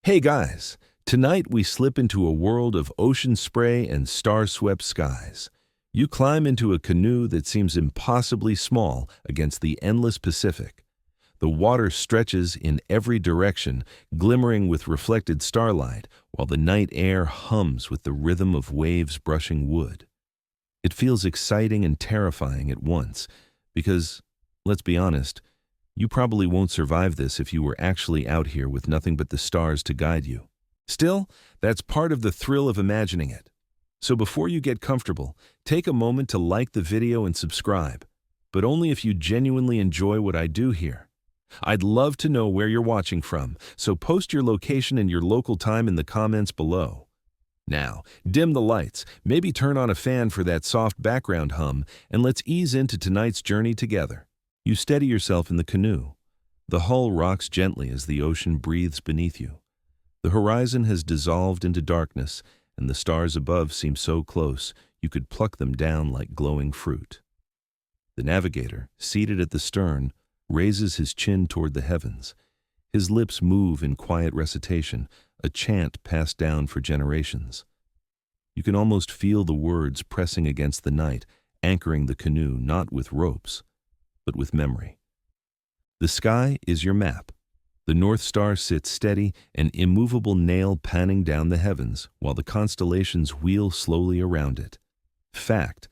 Hey guys, tonight we slip into a world of ocean spray and star-swept skies. You climb into a canoe that seems impossibly small against the endless Pacific. The water stretches in every direction, glimmering with reflected starlight, while the night air hums with the rhythm of waves brushing wood. It feels exciting and terrifying at once, because, let's be honest, you probably won't survive this if you were actually out here with nothing but the stars to guide you. Still, that's part of the thrill of imagining it. So before you get comfortable, take a moment to like the video and subscribe, but only if you genuinely enjoy what I do here. I'd love to know where you're watching from, so post your location and your local time in the comments below. Now, dim the lights, maybe turn on a fan for that soft background hum, and let's ease into tonight's journey together. You steady yourself in the canoe. The hull rocks gently as the ocean breathes beneath you. The horizon has dissolved into darkness, and the stars above seem so close you could pluck them down like glowing fruit. The navigator, seated at the stern, raises his chin toward the heavens. His lips move in quiet recitation, a chant passed down for generations. You can almost feel the words pressing against the night, anchoring the canoe not with ropes, but with memory. The sky is your map. The North Star sits steady, an immovable nail panning down the heavens, while the constellations wheel slowly around it. Fact: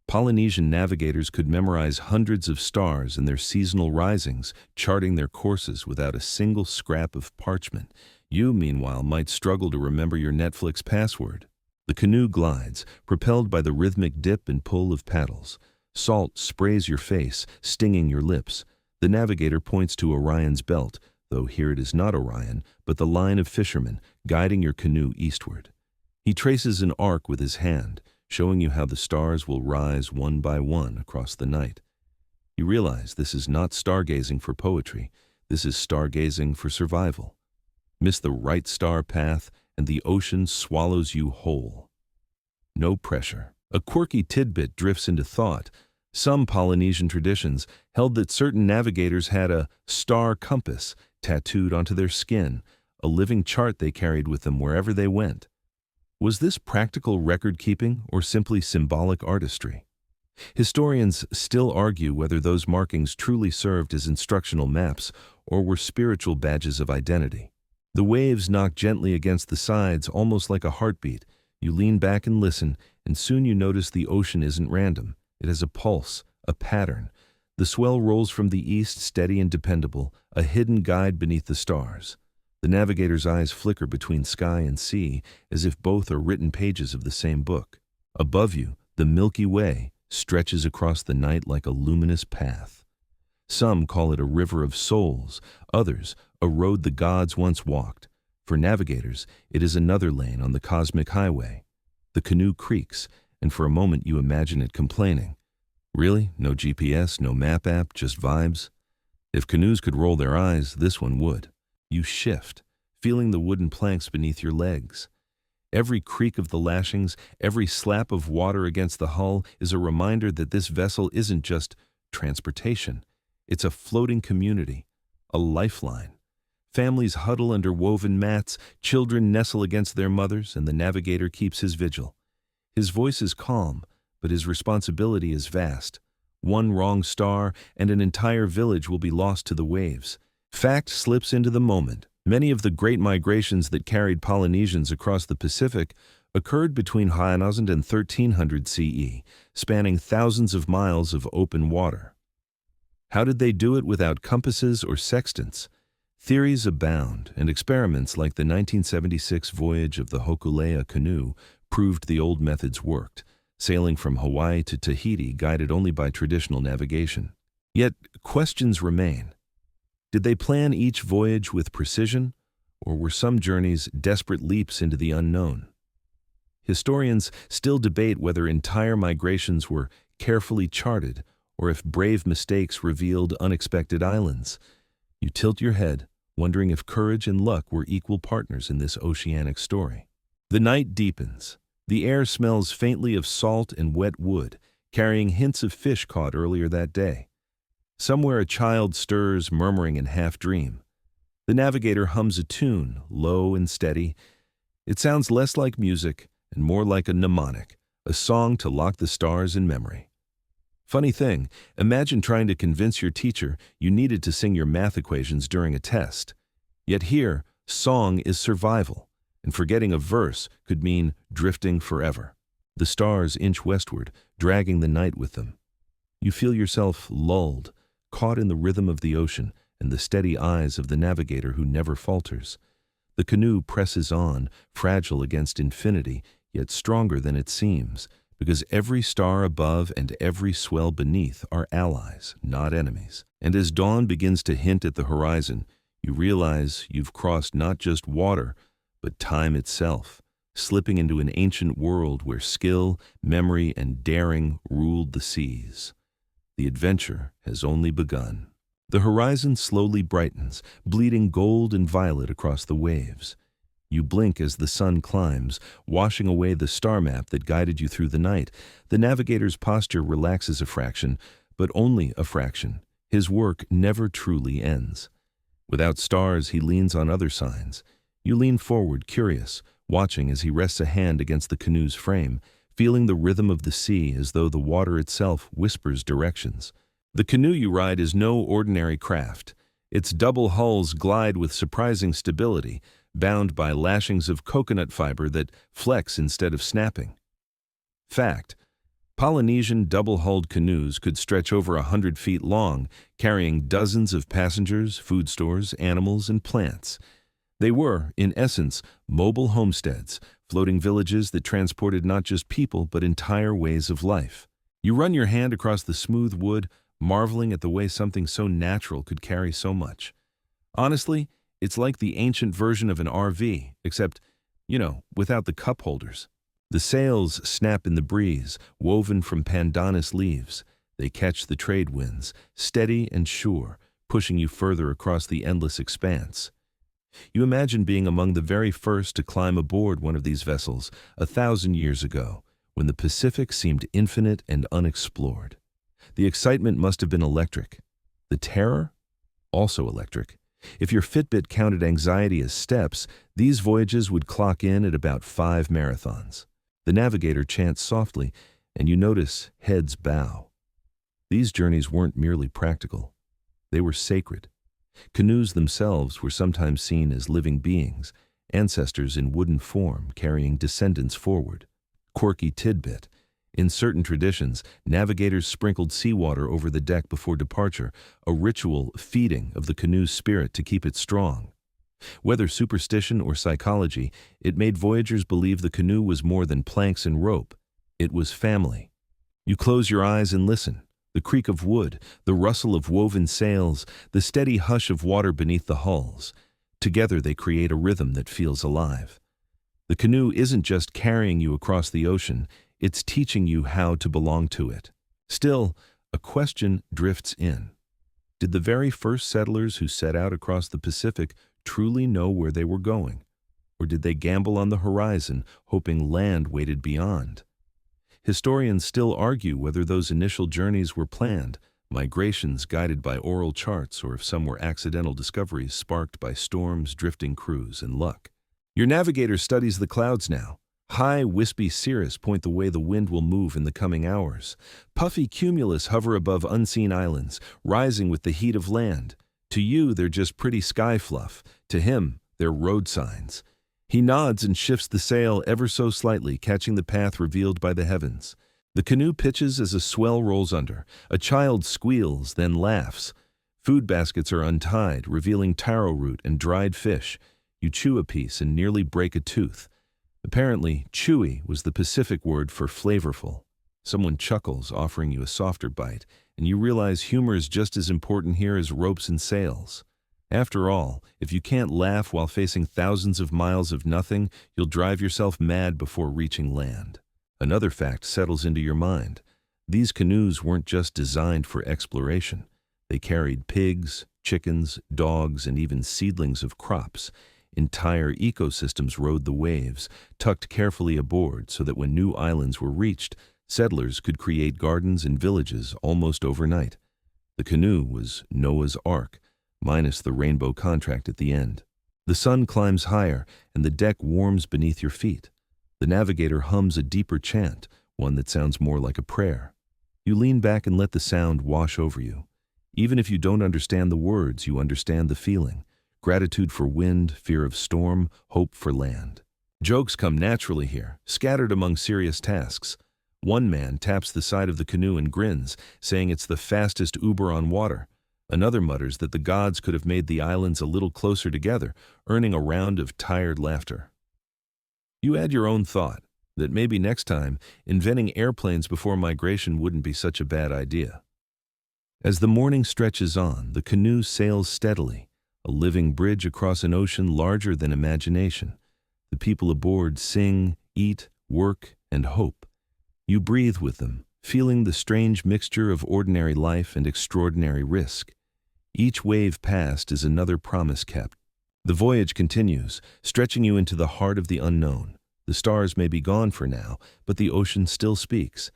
Polynesian navigators could memorize hundreds of stars and their seasonal risings, charting their courses without a single scrap of parchment. You, meanwhile, might struggle to remember your Netflix password. The canoe glides, propelled by the rhythmic dip and pull of paddles. Salt sprays your face, stinging your lips. The navigator points to Orion's belt, though here it is not Orion, but the line of fishermen, guiding your canoe eastward. He traces an arc with his hand, showing you how the stars will rise one by one across the night. You realize this is not stargazing for poetry, this is stargazing for survival. Miss the right star path, and the ocean swallows you whole. No pressure. A quirky tidbit drifts into thought. Some Polynesian traditions held that certain navigators had a star compass tattooed onto their skin, a living chart they carried with them wherever they went. Was this practical record-keeping or simply symbolic artistry? Historians still argue whether those markings truly served as instructional maps or were spiritual badges of identity. The waves knock gently against the sides, almost like a heartbeat. You lean back and listen, and soon you notice the ocean isn't random. It has a pulse, a pattern. The swell rolls from the east, steady and dependable, a hidden guide beneath the stars. The navigator's eyes flicker between sky and sea, as if both are written pages of the same book. Above you, the Milky Way stretches across the night like a luminous path. Some call it a river of souls, others a road the gods once walked. For navigators, it is another lane on the cosmic highway. The canoe creaks, and for a moment you imagine it complaining. Really? No GPS, no map app, just vibes? If canoes could roll their eyes, this one would. You shift, feeling the wooden planks beneath your legs. Every creak of the lashings, every slap of water against the hull is a reminder that this vessel isn't just transportation. It's a floating community, a lifeline. Families huddle under woven mats, children nestle against their mothers, and the navigator keeps his vigil. His voice is calm, but his responsibility is vast. One wrong star, and an entire village will be lost to the waves. Fact slips into the moment. Many of the great migrations that carried Polynesians across the Pacific occurred between 1000 and 1300 CE, spanning thousands of miles of open water. How did they do it without compasses or sextants? Theories abound, and experiments like the 1976 voyage of the Hokulea canoe proved the old methods worked, sailing from Hawaii to Tahiti guided only by traditional navigation. Yet, questions remain. Did they plan each voyage with precision, or were some journeys desperate leaps into the unknown? Historians still debate whether entire migrations were carefully charted, or if brave mistakes revealed unexpected islands. You tilt your head, wondering if courage and luck were equal partners in this oceanic story. The night deepens. The air smells faintly of salt and wet wood, carrying hints of fish caught earlier that day. Somewhere a child stirs, murmuring in half-dream. The The navigator hums a tune, low and steady. It sounds less like music and more like a mnemonic, a song to lock the stars in memory. Funny thing, imagine trying to convince your teacher you needed to sing your math equations during a test. Yet here, song is survival, and forgetting a verse could mean drifting forever. The stars inch westward, dragging the night with them. You feel yourself lulled, caught in the rhythm of the ocean and the steady eyes of the navigator who never falters. The canoe presses on, fragile against infinity, yet stronger than it seems, because every star above and every swell beneath are allies, not enemies. And as dawn begins to hint at the horizon, you realize you've crossed not just water, but time itself, slipping into an ancient world where skill, memory, and daring ruled the seas. The adventure has only begun. The horizon slowly brightens, bleeding gold and violet across the waves. You blink as the sun climbs, washing away the star map that guided you through the night. The navigator's posture relaxes a fraction, but only a fraction. His work never truly ends. Without stars, he leans on other signs. You lean forward, curious, watching as he rests a hand against the canoe's frame, feeling the rhythm of the sea as though the water itself whispers directions. The canoe you ride is no ordinary craft. Its double hulls glide with surprising stability, bound by lashings of coconut fiber that flex instead of snapping. Fact: Polynesian double-hulled canoes could stretch over 100 feet long, carrying dozens of passengers, food stores, animals, and plants. They were, in essence, mobile homesteads, floating villages that transported not just people but entire ways of life. You run your hand across the smooth wood, marveling at the way something so natural could carry so much. Honestly, it's like the ancient version of an RV, except, without the cup holders. The sails snap in the breeze, woven from pandanus leaves. They catch the trade winds, steady and sure, pushing you further across the endless expanse. You imagine being among the very first to climb aboard one of these vessels 1,000 years ago, when the Pacific seemed infinite and unexplored. The excitement must have been electric. The terror? Also electric. If your Fitbit counted anxiety as steps, these voyages would clock in at about 5 marathons. The navigator chants softly, and you notice heads bow. These journeys weren't merely practical. They were sacred. Canoes themselves were sometimes seen as living beings, ancestors in wooden form carrying descendants forward. Quirky tidbit: in certain traditions, navigators sprinkled seawater over the deck before departure, a ritual feeding of the canoe's spirit to keep it strong. Whether superstition or psychology, it made voyagers believe the canoe was more than planks and rope. It was family. You close your eyes and listen. The creak of wood, the rustle of woven sails, the steady hush of water beneath the hulls. Together they create a rhythm that feels alive. The canoe isn't just carrying you across the ocean, it's teaching you how to belong to it. Still, a question drifts in. Did the very first settlers who set out across the Pacific truly know where they were going? Or did they gamble on the horizon, hoping land waited beyond? Historians still argue whether those initial journeys were planned, migrations guided by oral charts, or if some were accidental discoveries sparked by storms, drifting crews, and luck. Your navigator studies the clouds now. High, wispy cirrus point the way the wind will move in the coming hours. Puffy cumulus hover above unseen islands, rising with the heat of land. To you, they're just pretty sky fluff. To him, they're road signs. He nods and shifts the sail ever so slightly, catching the path revealed by the heavens. The canoe pitches as a swell rolls under. A child squeals, then laughs. Food baskets are untied, revealing taro root and dried fish. You chew a piece and nearly break a tooth. Apparently, chewy was the Pacific word for flavorful. Someone chuckles, offering you a softer bite, and you realize humor is just as important here as ropes and sails. After all, if you can't laugh while facing thousands of miles of nothing, you'll drive yourself mad before reaching land. Another fact settles into your mind. These canoes weren't just designed for exploration. They carried pigs, chickens, dogs, and even seedlings of crops. Entire ecosystems rode the waves, tucked carefully aboard so that when new islands were reached, settlers could create gardens and villages almost overnight. The canoe was Noah's Ark, minus the rainbow contract at the end. The sun climbs higher, and the deck warms beneath your feet. The navigator hums a deeper chant, one that sounds more like a prayer. You lean back and let the sound wash over you. Even if you don't understand the words, you understand the feeling. Gratitude for wind, fear of storm, hope for land. Jokes come naturally here, scattered among serious tasks. One man taps the side of the canoe and grins, saying it's the fastest Uber on water. Another mutters that the gods could have made the islands a little closer together, earning a round of tired laughter. You add your own thought, that maybe next time, inventing airplanes before migration wouldn't be such a bad idea. As the morning stretches on, the canoe sails steadily, a living bridge across an ocean larger than imagination. The people aboard sing, eat, work, and hope. You breathe with them, feeling the strange mixture of ordinary life and extraordinary risk. Each wave passed is another promise kept. The voyage continues, stretching you into the heart of the unknown. The stars may be gone for now, but the ocean still speaks.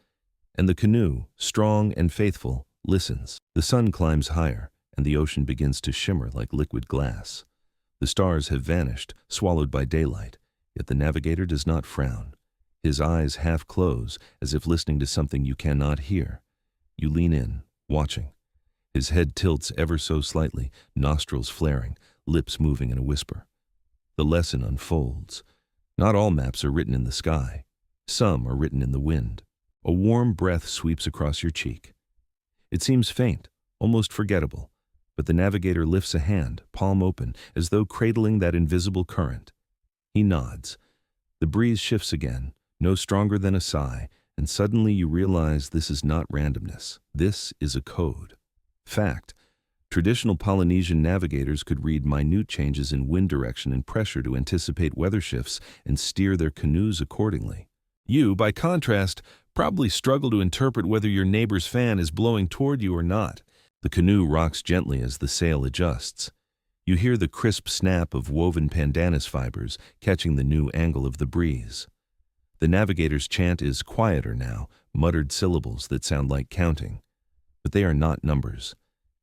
And the canoe, strong and faithful, listens. The sun climbs higher, and the ocean begins to shimmer like liquid glass. The stars have vanished, swallowed by daylight, yet the navigator does not frown. His eyes half close, as if listening to something you cannot hear. You lean in, watching. His head tilts ever so slightly, nostrils flaring, lips moving in a whisper. The lesson unfolds. Not all maps are written in the sky. Some are written in the wind. A warm breath sweeps across your cheek. It seems faint, almost forgettable, but the navigator lifts a hand, palm open, as though cradling that invisible current. He nods. The breeze shifts again, no stronger than a sigh, and suddenly you realize this is not randomness. This is a code. Fact. Traditional Polynesian navigators could read minute changes in wind direction and pressure to anticipate weather shifts and steer their canoes accordingly. You, by contrast, probably struggle to interpret whether your neighbor's fan is blowing toward you or not. The canoe rocks gently as the sail adjusts. You hear the crisp snap of woven pandanus fibers catching the new angle of the breeze. The navigator's chant is quieter now, muttered syllables that sound like counting. But they are not numbers.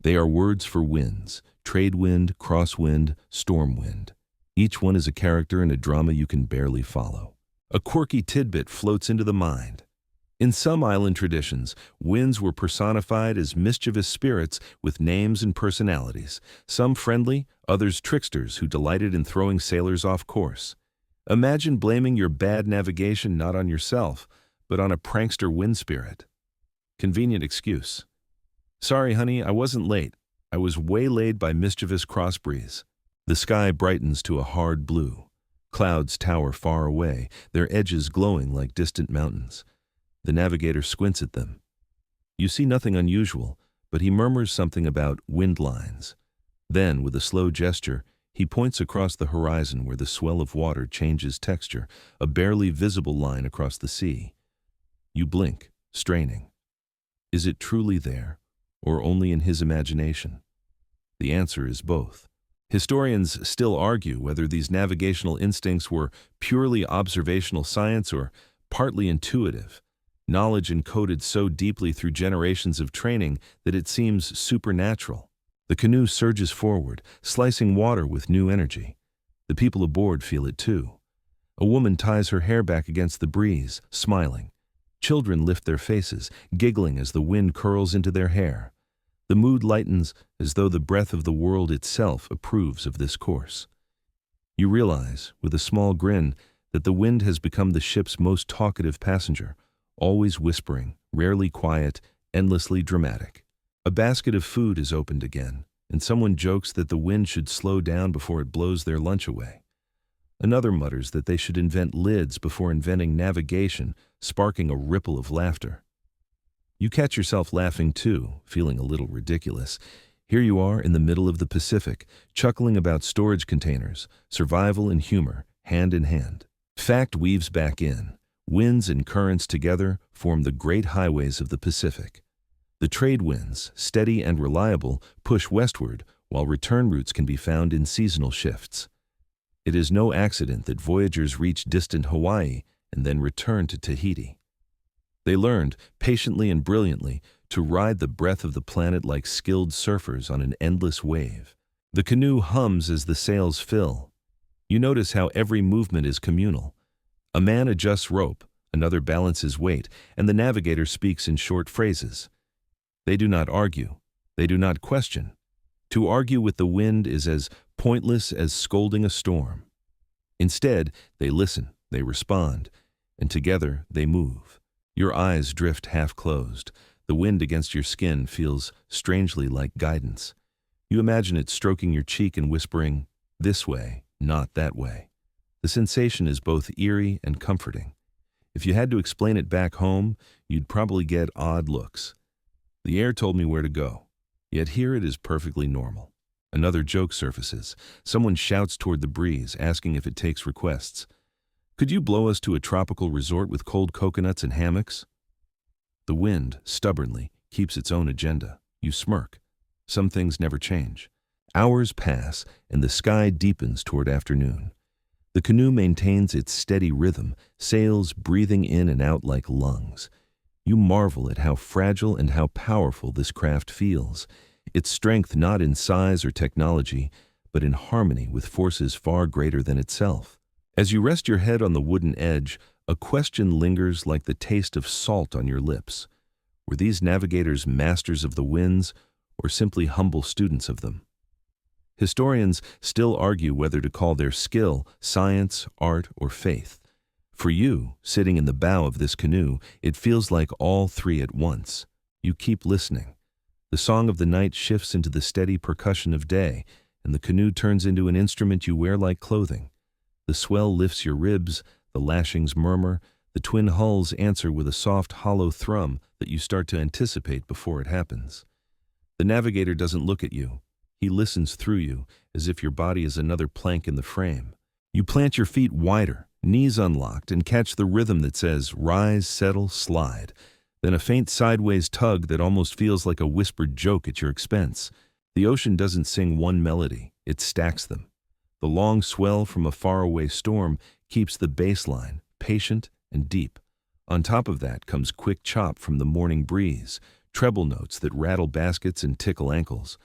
They are words for winds: trade wind, crosswind, storm wind. Each one is a character in a drama you can barely follow. A quirky tidbit floats into the mind. In some island traditions, winds were personified as mischievous spirits with names and personalities, some friendly, others tricksters who delighted in throwing sailors off course. Imagine blaming your bad navigation not on yourself, but on a prankster wind spirit. Convenient excuse. Sorry, honey, I wasn't late. I was waylaid by mischievous cross breeze. The sky brightens to a hard blue. Clouds tower far away, their edges glowing like distant mountains. The navigator squints at them. You see nothing unusual, but he murmurs something about wind lines. Then, with a slow gesture, he points across the horizon where the swell of water changes texture, a barely visible line across the sea. You blink, straining. Is it truly there, or only in his imagination? The answer is both. Historians still argue whether these navigational instincts were purely observational science or partly intuitive, knowledge encoded so deeply through generations of training that it seems supernatural. The canoe surges forward, slicing water with new energy. The people aboard feel it too. A woman ties her hair back against the breeze, smiling. Children lift their faces, giggling as the wind curls into their hair. The mood lightens as though the breath of the world itself approves of this course. You realize, with a small grin, that the wind has become the ship's most talkative passenger, always whispering, rarely quiet, endlessly dramatic. A basket of food is opened again, and someone jokes that the wind should slow down before it blows their lunch away. Another mutters that they should invent lids before inventing navigation, sparking a ripple of laughter. You catch yourself laughing too, feeling a little ridiculous. Here you are in the middle of the Pacific, chuckling about storage containers, survival and humor, hand in hand. Fact weaves back in. Winds and currents together form the great highways of the Pacific. The trade winds, steady and reliable, push westward, while return routes can be found in seasonal shifts. It is no accident that voyagers reach distant Hawaii and then return to Tahiti. They learned, patiently and brilliantly, to ride the breath of the planet like skilled surfers on an endless wave. The canoe hums as the sails fill. You notice how every movement is communal. A man adjusts rope, another balances weight, and the navigator speaks in short phrases. They do not argue. They do not question. To argue with the wind is as pointless as scolding a storm. Instead, they listen, they respond, and together they move. Your eyes drift half closed. The wind against your skin feels strangely like guidance. You imagine it stroking your cheek and whispering, "This way, not that way." The sensation is both eerie and comforting. If you had to explain it back home, you'd probably get odd looks. The air told me where to go, yet here it is perfectly normal. Another joke surfaces. Someone shouts toward the breeze, asking if it takes requests. "Could you blow us to a tropical resort with cold coconuts and hammocks?" The wind, stubbornly, keeps its own agenda. You smirk. Some things never change. Hours pass, and the sky deepens toward afternoon. The canoe maintains its steady rhythm, sails breathing in and out like lungs. You marvel at how fragile and how powerful this craft feels, its strength not in size or technology, but in harmony with forces far greater than itself. As you rest your head on the wooden edge, a question lingers like the taste of salt on your lips. Were these navigators masters of the winds, or simply humble students of them? Historians still argue whether to call their skill science, art, or faith. For you, sitting in the bow of this canoe, it feels like all three at once. You keep listening. The song of the night shifts into the steady percussion of day, and the canoe turns into an instrument you wear like clothing. The swell lifts your ribs, the lashings murmur, the twin hulls answer with a soft, hollow thrum that you start to anticipate before it happens. The navigator doesn't look at you. He listens through you, as if your body is another plank in the frame. You plant your feet wider, knees unlocked, and catch the rhythm that says, "Rise, settle, slide." Then a faint sideways tug that almost feels like a whispered joke at your expense. The ocean doesn't sing one melody, it stacks them. The long swell from a faraway storm keeps the bass line patient and deep. On top of that comes quick chop from the morning breeze, treble notes that rattle baskets and tickle ankles.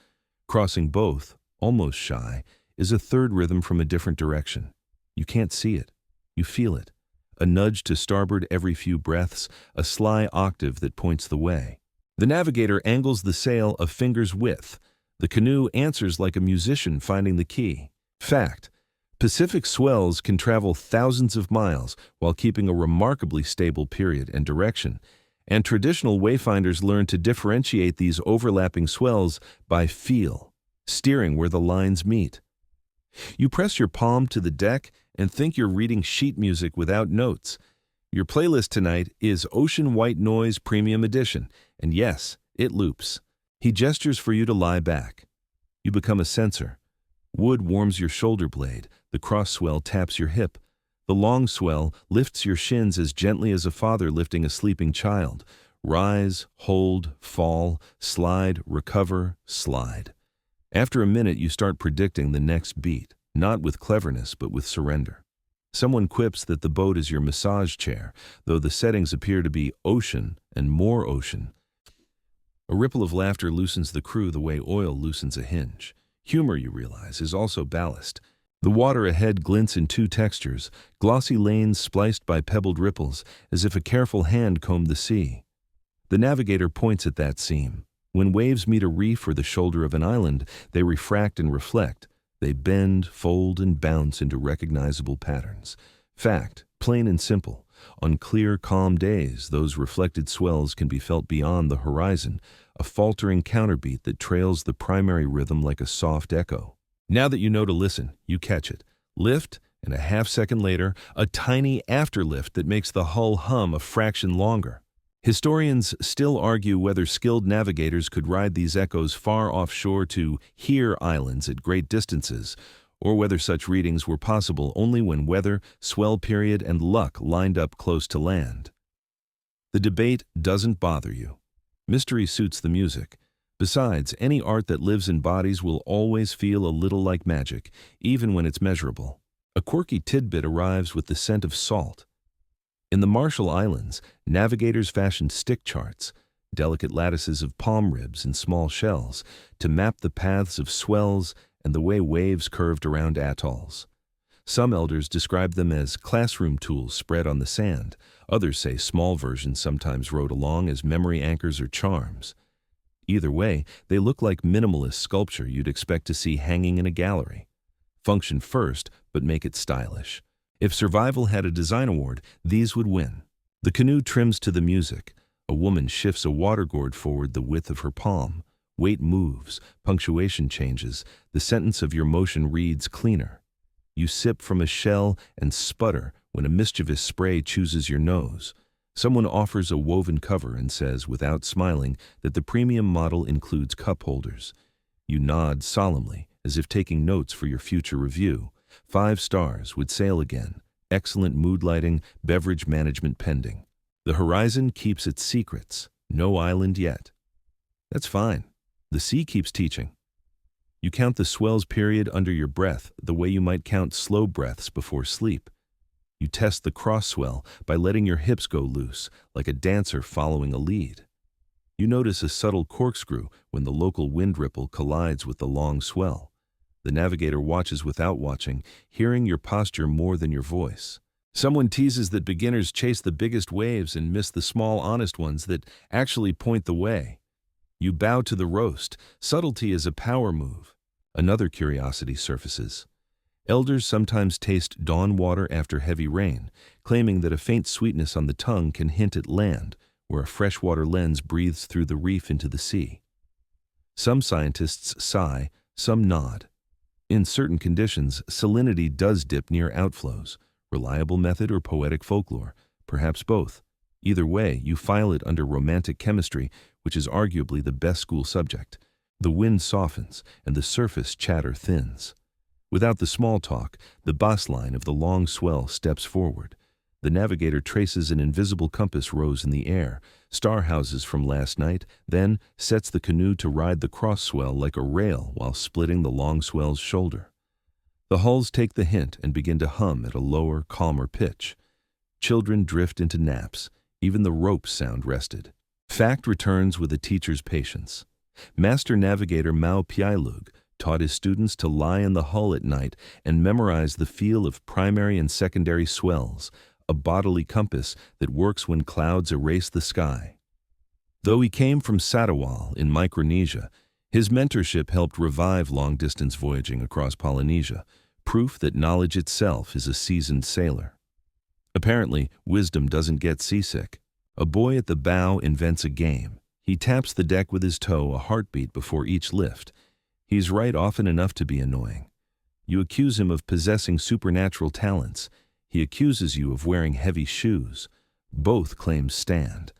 Crossing both, almost shy, is a third rhythm from a different direction. You can't see it. You feel it. A nudge to starboard every few breaths, a sly octave that points the way. The navigator angles the sail a finger's width. The canoe answers like a musician finding the key. Fact: Pacific swells can travel thousands of miles while keeping a remarkably stable period and direction, and traditional wayfinders learn to differentiate these overlapping swells by feel, steering where the lines meet. You press your palm to the deck and think you're reading sheet music without notes. Your playlist tonight is Ocean White Noise Premium Edition, and yes, it loops. He gestures for you to lie back. You become a sensor. Wood warms your shoulder blade, the cross swell taps your hip. The long swell lifts your shins as gently as a father lifting a sleeping child. Rise, hold, fall, slide, recover, slide. After a minute, you start predicting the next beat, not with cleverness, but with surrender. Someone quips that the boat is your massage chair, though the settings appear to be ocean and more ocean. A ripple of laughter loosens the crew the way oil loosens a hinge. Humor, you realize, is also ballast. The water ahead glints in two textures, glossy lanes spliced by pebbled ripples, as if a careful hand combed the sea. The navigator points at that seam. When waves meet a reef or the shoulder of an island, they refract and reflect. They bend, fold, and bounce into recognizable patterns. Fact, plain and simple. On clear, calm days, those reflected swells can be felt beyond the horizon, a faltering counterbeat that trails the primary rhythm like a soft echo. Now that you know to listen, you catch it. Lift, and a half-second later, a tiny afterlift that makes the hull hum a fraction longer. Historians still argue whether skilled navigators could ride these echoes far offshore to hear islands at great distances, or whether such readings were possible only when weather, swell period, and luck lined up close to land. The debate doesn't bother you. Mystery suits the music. Besides, any art that lives in bodies will always feel a little like magic, even when it's measurable. A quirky tidbit arrives with the scent of salt. In the Marshall Islands, navigators fashioned stick charts, delicate lattices of palm ribs and small shells, to map the paths of swells and the way waves curved around atolls. Some elders describe them as classroom tools spread on the sand. Others say small versions sometimes rode along as memory anchors or charms. Either way, they look like minimalist sculpture you'd expect to see hanging in a gallery. Function first, but make it stylish. If survival had a design award, these would win. The canoe trims to the music. A woman shifts a water gourd forward the width of her palm. Weight moves, punctuation changes, the sentence of your motion reads cleaner. You sip from a shell and sputter when a mischievous spray chooses your nose. Someone offers a woven cover and says, without smiling, that the premium model includes cup holders. You nod solemnly, as if taking notes for your future review. 5 stars, would sail again. Excellent mood lighting, beverage management pending. The horizon keeps its secrets. No island yet. That's fine. The sea keeps teaching. You count the swells period under your breath the way you might count slow breaths before sleep. You test the cross swell by letting your hips go loose, like a dancer following a lead. You notice a subtle corkscrew when the local wind ripple collides with the long swell. The navigator watches without watching, hearing your posture more than your voice. Someone teases that beginners chase the biggest waves and miss the small, honest ones that actually point the way. You bow to the roast. Subtlety is a power move. Another curiosity surfaces. Elders sometimes taste dawn water after heavy rain, claiming that a faint sweetness on the tongue can hint at land, where a freshwater lens breathes through the reef into the sea. Some scientists sigh, some nod. In certain conditions, salinity does dip near outflows. Reliable method or poetic folklore? Perhaps both. Either way, you file it under romantic chemistry, which is arguably the best school subject. The wind softens, and the surface chatter thins. Without the small talk, the boss line of the long swell steps forward. The navigator traces an invisible compass rose in the air, star houses from last night, then sets the canoe to ride the cross swell like a rail while splitting the long swell's shoulder. The hulls take the hint and begin to hum at a lower, calmer pitch. Children drift into naps. Even the ropes sound rested. Fact returns with a teacher's patience. Master Navigator Mao Piailug taught his students to lie in the hull at night and memorize the feel of primary and secondary swells, a bodily compass that works when clouds erase the sky. Though he came from Satawal in Micronesia, his mentorship helped revive long-distance voyaging across Polynesia, proof that knowledge itself is a seasoned sailor. Apparently, wisdom doesn't get seasick. A boy at the bow invents a game. He taps the deck with his toe a heartbeat before each lift. He's right often enough to be annoying. You accuse him of possessing supernatural talents. He accuses you of wearing heavy shoes. Both claims stand.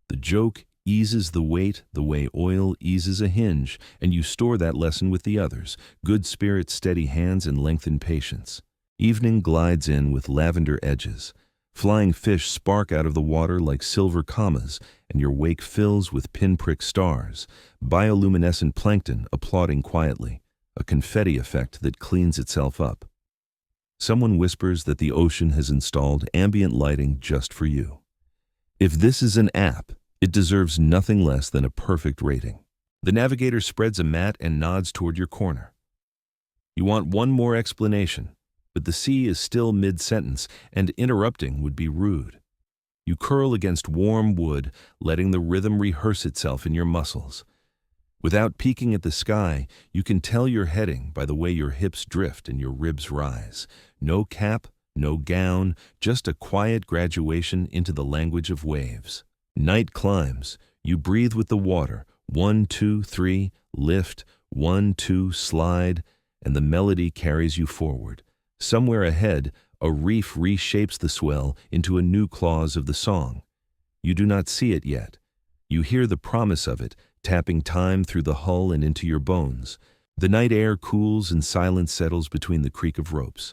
The joke eases the weight the way oil eases a hinge, and you store that lesson with the others. Good spirits, steady hands, and lengthened patience. Evening glides in with lavender edges. Flying fish spark out of the water like silver commas, and your wake fills with pinprick stars. Bioluminescent plankton applauding quietly, a confetti effect that cleans itself up. Someone whispers that the ocean has installed ambient lighting just for you. If this is an app, it deserves nothing less than a perfect rating. The navigator spreads a mat and nods toward your corner. You want one more explanation, but the sea is still mid-sentence, and interrupting would be rude. You curl against warm wood, letting the rhythm rehearse itself in your muscles. Without peeking at the sky, you can tell you're heading by the way your hips drift and your ribs rise. No cap, no gown, just a quiet graduation into the language of waves. Night climbs. You breathe with the water. 1, 2, 3, lift. 1, 2, slide. And the melody carries you forward. Somewhere ahead, a reef reshapes the swell into a new clause of the song. You do not see it yet. You hear the promise of it, tapping time through the hull and into your bones. The night air cools and silence settles between the creak of ropes.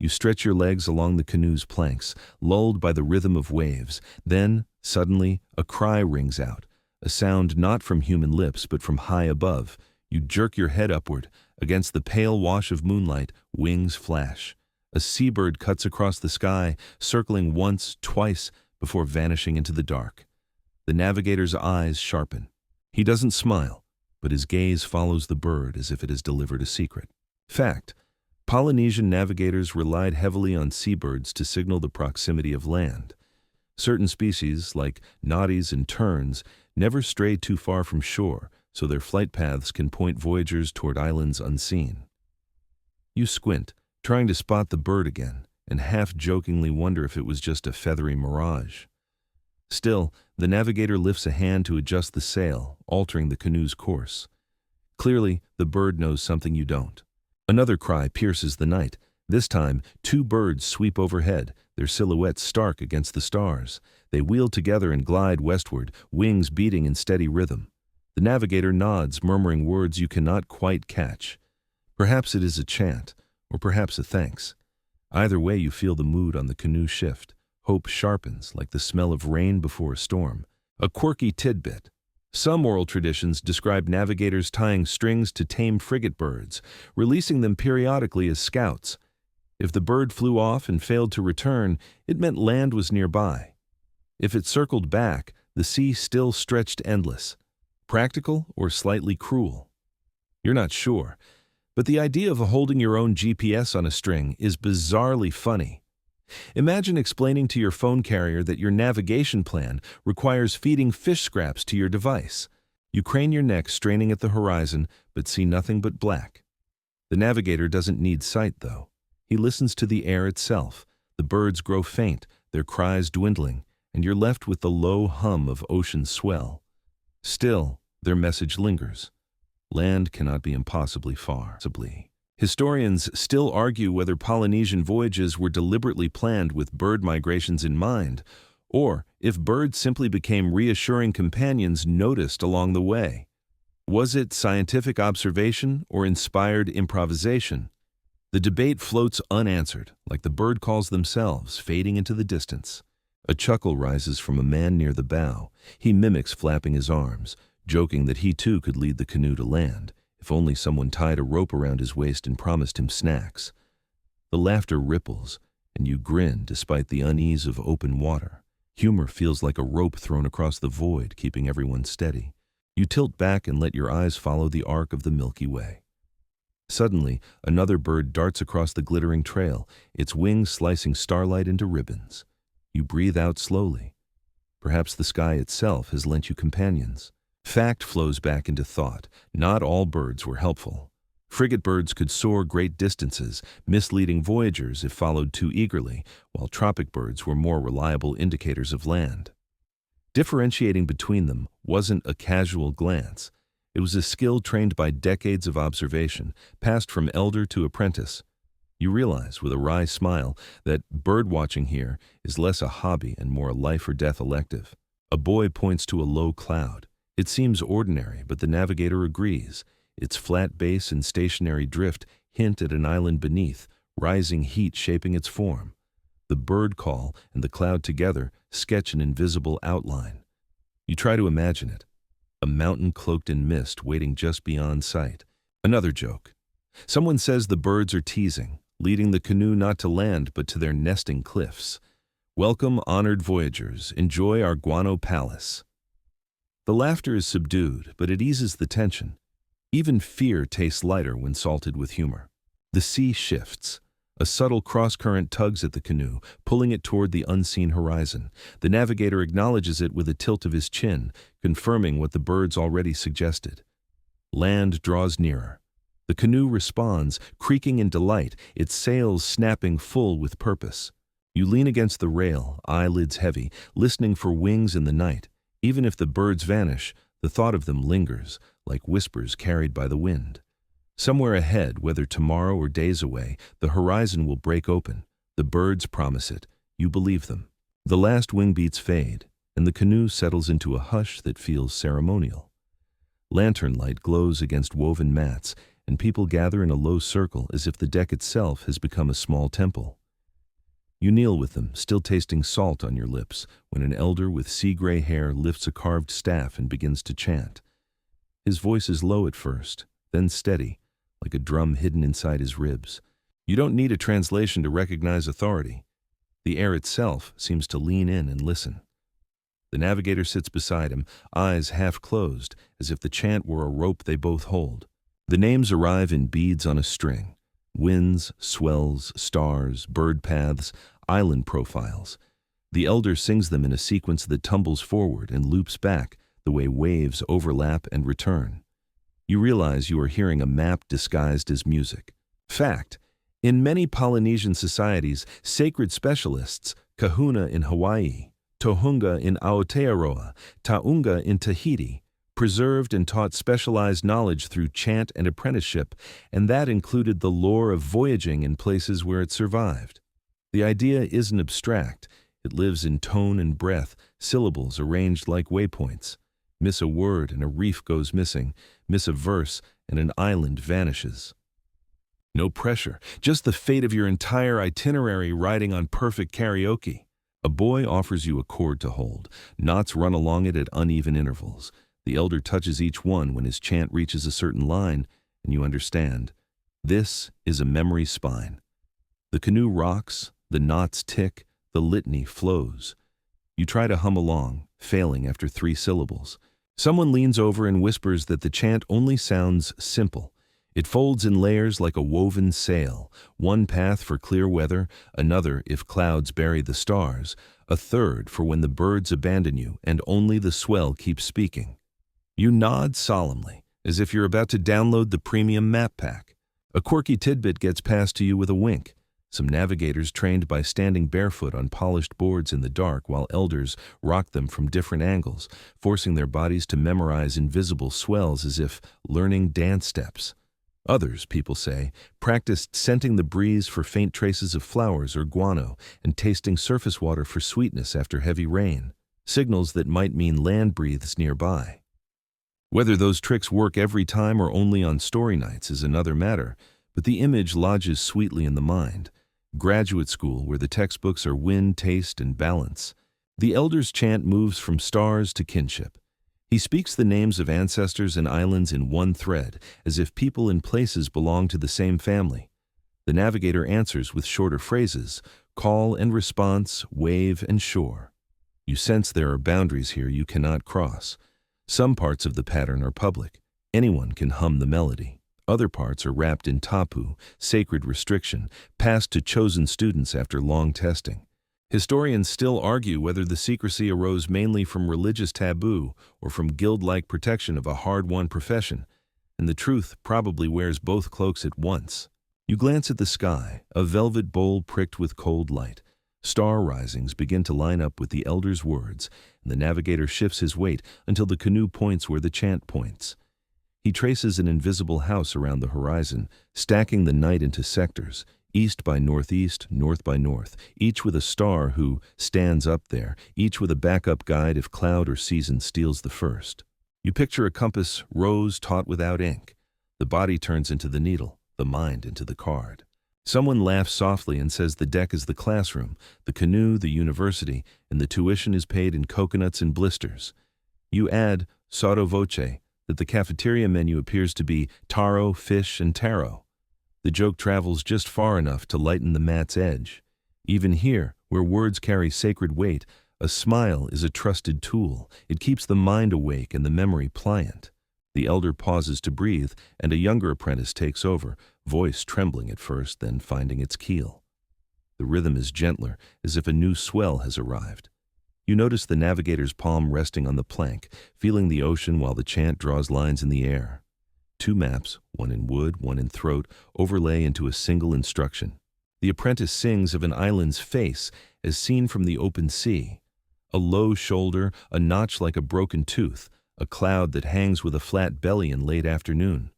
You stretch your legs along the canoe's planks, lulled by the rhythm of waves. Then, suddenly, a cry rings out, a sound not from human lips but from high above. You jerk your head upward. Against the pale wash of moonlight, wings flash. A seabird cuts across the sky, circling once, twice, before vanishing into the dark. The navigator's eyes sharpen. He doesn't smile, but his gaze follows the bird as if it has delivered a secret. Fact: Polynesian navigators relied heavily on seabirds to signal the proximity of land. Certain species, like noddies and terns, never stray too far from shore, so their flight paths can point voyagers toward islands unseen. You squint, trying to spot the bird again, and half-jokingly wonder if it was just a feathery mirage. Still, the navigator lifts a hand to adjust the sail, altering the canoe's course. Clearly, the bird knows something you don't. Another cry pierces the night. This time, two birds sweep overhead, their silhouettes stark against the stars. They wheel together and glide westward, wings beating in steady rhythm. The navigator nods, murmuring words you cannot quite catch. Perhaps it is a chant, or perhaps a thanks. Either way, you feel the mood on the canoe shift. Hope sharpens, like the smell of rain before a storm. A quirky tidbit: some oral traditions describe navigators tying strings to tame frigate birds, releasing them periodically as scouts. If the bird flew off and failed to return, it meant land was nearby. If it circled back, the sea still stretched endless. Practical or slightly cruel? You're not sure, but the idea of holding your own GPS on a string is bizarrely funny. Imagine explaining to your phone carrier that your navigation plan requires feeding fish scraps to your device. You crane your neck, straining at the horizon, but see nothing but black. The navigator doesn't need sight, though. He listens to the air itself. The birds grow faint, their cries dwindling, and you're left with the low hum of ocean swell. Still, their message lingers. Land cannot be impossibly far. Historians still argue whether Polynesian voyages were deliberately planned with bird migrations in mind, or if birds simply became reassuring companions noticed along the way. Was it scientific observation or inspired improvisation? The debate floats unanswered, like the bird calls themselves, fading into the distance. A chuckle rises from a man near the bow. He mimics flapping his arms, joking that he too could lead the canoe to land, if only someone tied a rope around his waist and promised him snacks. The laughter ripples, and you grin despite the unease of open water. Humor feels like a rope thrown across the void, keeping everyone steady. You tilt back and let your eyes follow the arc of the Milky Way. Suddenly, another bird darts across the glittering trail, its wings slicing starlight into ribbons. You breathe out slowly. Perhaps the sky itself has lent you companions. Fact flows back into thought. Not all birds were helpful. Frigate birds could soar great distances, misleading voyagers if followed too eagerly, while tropic birds were more reliable indicators of land. Differentiating between them wasn't a casual glance. It was a skill trained by decades of observation, passed from elder to apprentice. You realize, with a wry smile, that bird-watching here is less a hobby and more a life-or-death elective. A boy points to a low cloud. It seems ordinary, but the navigator agrees. Its flat base and stationary drift hint at an island beneath, rising heat shaping its form. The bird call and the cloud together sketch an invisible outline. You try to imagine it. A mountain cloaked in mist waiting just beyond sight. Another joke. Someone says the birds are teasing, leading the canoe not to land but to their nesting cliffs. Welcome, honored voyagers. Enjoy our guano palace. The laughter is subdued, but it eases the tension. Even fear tastes lighter when salted with humor. The sea shifts. A subtle cross-current tugs at the canoe, pulling it toward the unseen horizon. The navigator acknowledges it with a tilt of his chin, confirming what the birds already suggested. Land draws nearer. The canoe responds, creaking in delight, its sails snapping full with purpose. You lean against the rail, eyelids heavy, listening for wings in the night. Even if the birds vanish, the thought of them lingers, like whispers carried by the wind. Somewhere ahead, whether tomorrow or days away, the horizon will break open. The birds promise it. You believe them. The last wing beats fade, and the canoe settles into a hush that feels ceremonial. Lantern light glows against woven mats, and people gather in a low circle as if the deck itself has become a small temple. You kneel with them, still tasting salt on your lips, when an elder with sea-gray hair lifts a carved staff and begins to chant. His voice is low at first, then steady, like a drum hidden inside his ribs. You don't need a translation to recognize authority. The air itself seems to lean in and listen. The navigator sits beside him, eyes half closed, as if the chant were a rope they both hold. The names arrive in beads on a string. Winds, swells, stars, bird paths, island profiles. The elder sings them in a sequence that tumbles forward and loops back, the way waves overlap and return. You realize you are hearing a map disguised as music. Fact: in many Polynesian societies, sacred specialists, kahuna in Hawaii, tohunga in Aotearoa, taunga in Tahiti, preserved and taught specialized knowledge through chant and apprenticeship, and that included the lore of voyaging in places where it survived. The idea isn't abstract. It lives in tone and breath, syllables arranged like waypoints. Miss a word and a reef goes missing, miss a verse and an island vanishes. No pressure, just the fate of your entire itinerary riding on perfect karaoke. A boy offers you a chord to hold. Knots run along it at uneven intervals. The elder touches each one when his chant reaches a certain line, and you understand. This is a memory spine. The canoe rocks, the knots tick, the litany flows. You try to hum along, failing after 3 syllables. Someone leans over and whispers that the chant only sounds simple. It folds in layers like a woven sail, one path for clear weather, another if clouds bury the stars, a third for when the birds abandon you and only the swell keeps speaking. You nod solemnly, as if you're about to download the premium map pack. A quirky tidbit gets passed to you with a wink. Some navigators trained by standing barefoot on polished boards in the dark while elders rocked them from different angles, forcing their bodies to memorize invisible swells as if learning dance steps. Others, people say, practiced scenting the breeze for faint traces of flowers or guano and tasting surface water for sweetness after heavy rain, signals that might mean land breathes nearby. Whether those tricks work every time or only on story nights is another matter, but the image lodges sweetly in the mind. Graduate school where the textbooks are wind, taste, and balance. The elder's chant moves from stars to kinship. He speaks the names of ancestors and islands in one thread, as if people and places belong to the same family. The navigator answers with shorter phrases, call and response, wave and shore. You sense there are boundaries here you cannot cross. Some parts of the pattern are public. Anyone can hum the melody. Other parts are wrapped in tapu, sacred restriction, passed to chosen students after long testing. Historians still argue whether the secrecy arose mainly from religious taboo or from guild-like protection of a hard-won profession, and the truth probably wears both cloaks at once. You glance at the sky, a velvet bowl pricked with cold light. Star risings begin to line up with the elder's words, and the navigator shifts his weight until the canoe points where the chant points. He traces an invisible house around the horizon, stacking the night into sectors, east by northeast, north by north, each with a star who stands up there, each with a backup guide if cloud or season steals the first. You picture a compass, rose taught without ink. The body turns into the needle, the mind into the card. Someone laughs softly and says the deck is the classroom, the canoe the university, and the tuition is paid in coconuts and blisters. You add, sotto voce, that the cafeteria menu appears to be taro, fish, and taro. The joke travels just far enough to lighten the mat's edge. Even here, where words carry sacred weight, a smile is a trusted tool. It keeps the mind awake and the memory pliant. The elder pauses to breathe, and a younger apprentice takes over, voice trembling at first, then finding its keel. The rhythm is gentler, as if a new swell has arrived. You notice the navigator's palm resting on the plank, feeling the ocean while the chant draws lines in the air. 2 maps, one in wood, one in throat, overlay into a single instruction. The apprentice sings of an island's face as seen from the open sea. A low shoulder, a notch like a broken tooth, a cloud that hangs with a flat belly in late afternoon.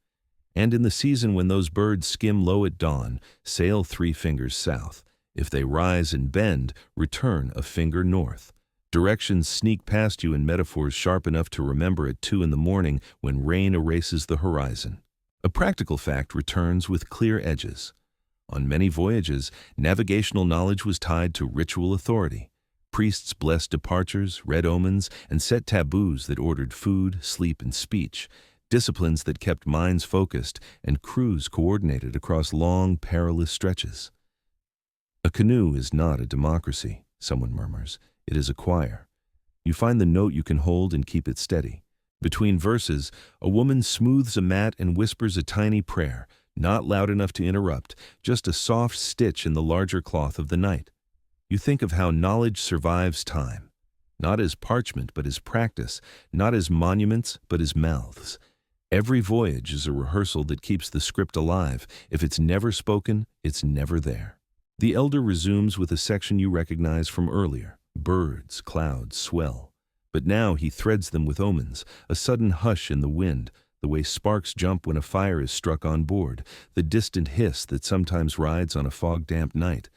And in the season when those birds skim low at dawn, sail 3 fingers south. If they rise and bend, return a finger north. Directions sneak past you in metaphors sharp enough to remember at 2 in the morning when rain erases the horizon. A practical fact returns with clear edges. On many voyages, navigational knowledge was tied to ritual authority. Priests blessed departures, read omens, and set taboos that ordered food, sleep, and speech, disciplines that kept minds focused and crews coordinated across long, perilous stretches. A canoe is not a democracy, someone murmurs. It is a choir. You find the note you can hold and keep it steady. Between verses, a woman smooths a mat and whispers a tiny prayer, not loud enough to interrupt, just a soft stitch in the larger cloth of the night. You think of how knowledge survives time, not as parchment but as practice, not as monuments but as mouths. Every voyage is a rehearsal that keeps the script alive. If it's never spoken, it's never there. The elder resumes with a section you recognize from earlier: birds, clouds, swell. But now he threads them with omens, a sudden hush in the wind, the way sparks jump when a fire is struck on board, the distant hiss that sometimes rides on a fog-damp night.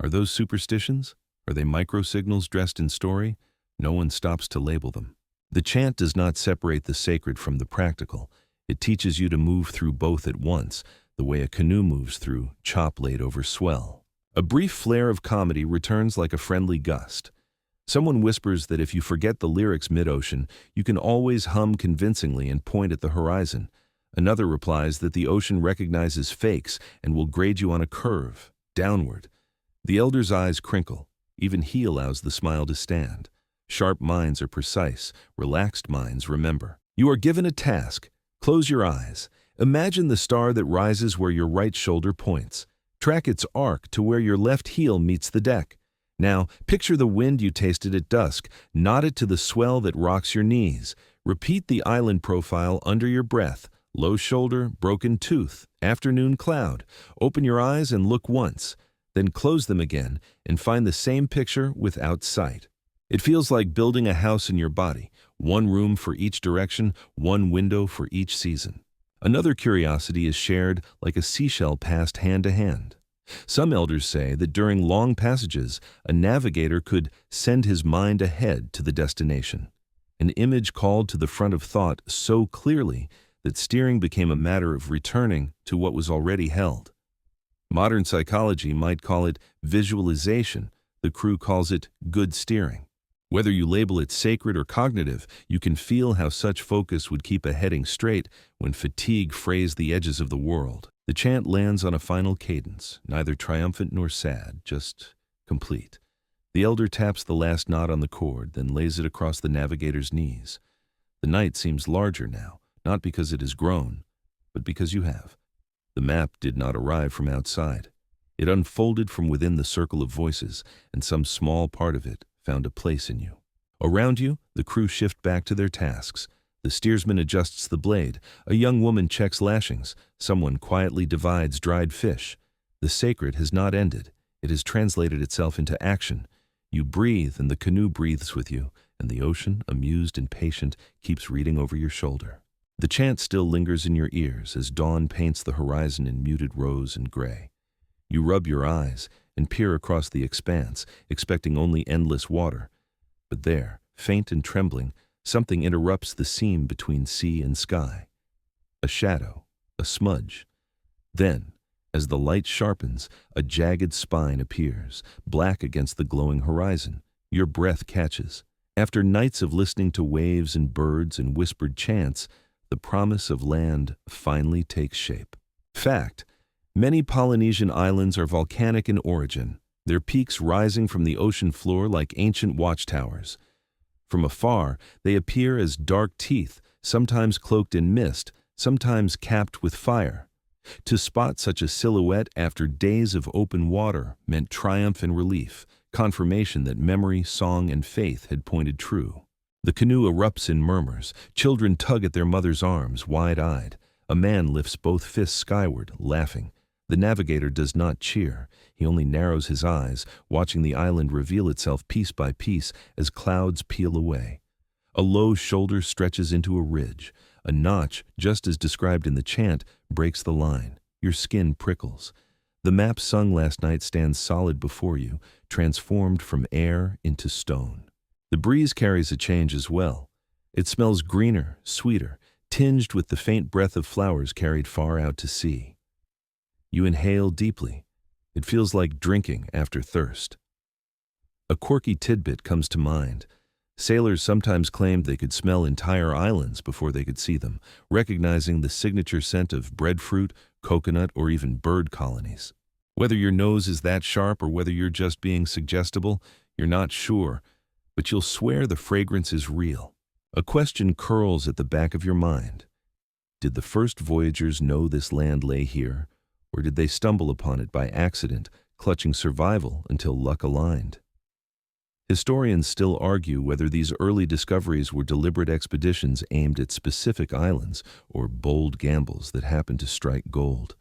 Are those superstitions? Are they microsignals dressed in story? No one stops to label them. The chant does not separate the sacred from the practical. It teaches you to move through both at once, the way a canoe moves through chop laid over swell. A brief flare of comedy returns like a friendly gust. Someone whispers that if you forget the lyrics mid-ocean, you can always hum convincingly and point at the horizon. Another replies that the ocean recognizes fakes and will grade you on a curve, downward. The elder's eyes crinkle. Even he allows the smile to stand. Sharp minds are precise. Relaxed minds remember. You are given a task. Close your eyes. Imagine the star that rises where your right shoulder points. Track its arc to where your left heel meets the deck. Now, picture the wind you tasted at dusk. Nod it to the swell that rocks your knees. Repeat the island profile under your breath. Low shoulder, broken tooth, afternoon cloud. Open your eyes and look once. Then close them again and find the same picture without sight. It feels like building a house in your body. One room for each direction, one window for each season. Another curiosity is shared like a seashell passed hand to hand. Some elders say that during long passages, a navigator could send his mind ahead to the destination. An image called to the front of thought so clearly that steering became a matter of returning to what was already held. Modern psychology might call it visualization. The crew calls it good steering. Whether you label it sacred or cognitive, you can feel how such focus would keep a heading straight when fatigue frays the edges of the world. The chant lands on a final cadence, neither triumphant nor sad, just complete. The elder taps the last knot on the cord, then lays it across the navigator's knees. The night seems larger now, not because it has grown, but because you have. The map did not arrive from outside. It unfolded from within the circle of voices, and some small part of it found a place in you. Around you, the crew shift back to their tasks. The steersman adjusts the blade. A young woman checks lashings. Someone quietly divides dried fish. The sacred has not ended. It has translated itself into action. You breathe, and the canoe breathes with you, and the ocean, amused and patient, keeps reading over your shoulder. The chant still lingers in your ears as dawn paints the horizon in muted rose and gray. You rub your eyes and peer across the expanse, expecting only endless water. But there, faint and trembling, something interrupts the seam between sea and sky. A shadow, a smudge. Then, as the light sharpens, a jagged spine appears, black against the glowing horizon. Your breath catches. After nights of listening to waves and birds and whispered chants, the promise of land finally takes shape. Fact: many Polynesian islands are volcanic in origin, their peaks rising from the ocean floor like ancient watchtowers. From afar, they appear as dark teeth, sometimes cloaked in mist, sometimes capped with fire. To spot such a silhouette after days of open water meant triumph and relief, confirmation that memory, song, and faith had pointed true. The canoe erupts in murmurs. Children tug at their mother's arms, wide-eyed. A man lifts both fists skyward, laughing. The navigator does not cheer. He only narrows his eyes, watching the island reveal itself piece by piece as clouds peel away. A low shoulder stretches into a ridge. A notch, just as described in the chant, breaks the line. Your skin prickles. The map sung last night stands solid before you, transformed from air into stone. The breeze carries a change as well. It smells greener, sweeter, tinged with the faint breath of flowers carried far out to sea. You inhale deeply. It feels like drinking after thirst. A quirky tidbit comes to mind. Sailors sometimes claimed they could smell entire islands before they could see them, recognizing the signature scent of breadfruit, coconut, or even bird colonies. Whether your nose is that sharp or whether you're just being suggestible, you're not sure, but you'll swear the fragrance is real. A question curls at the back of your mind. Did the first voyagers know this land lay here, or did they stumble upon it by accident, clutching survival until luck aligned? Historians still argue whether these early discoveries were deliberate expeditions aimed at specific islands or bold gambles that happened to strike gold.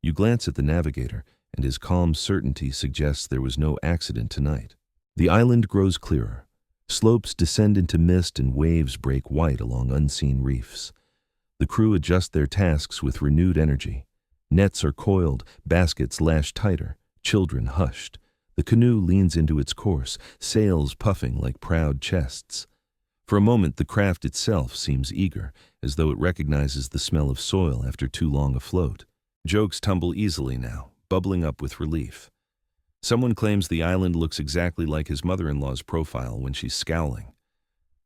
You glance at the navigator, and his calm certainty suggests there was no accident tonight. The island grows clearer. Slopes descend into mist and waves break white along unseen reefs. The crew adjust their tasks with renewed energy. Nets are coiled, baskets lashed tighter, children hushed. The canoe leans into its course, sails puffing like proud chests. For a moment, the craft itself seems eager, as though it recognizes the smell of soil after too long afloat. Jokes tumble easily now, bubbling up with relief. Someone claims the island looks exactly like his mother-in-law's profile when she's scowling.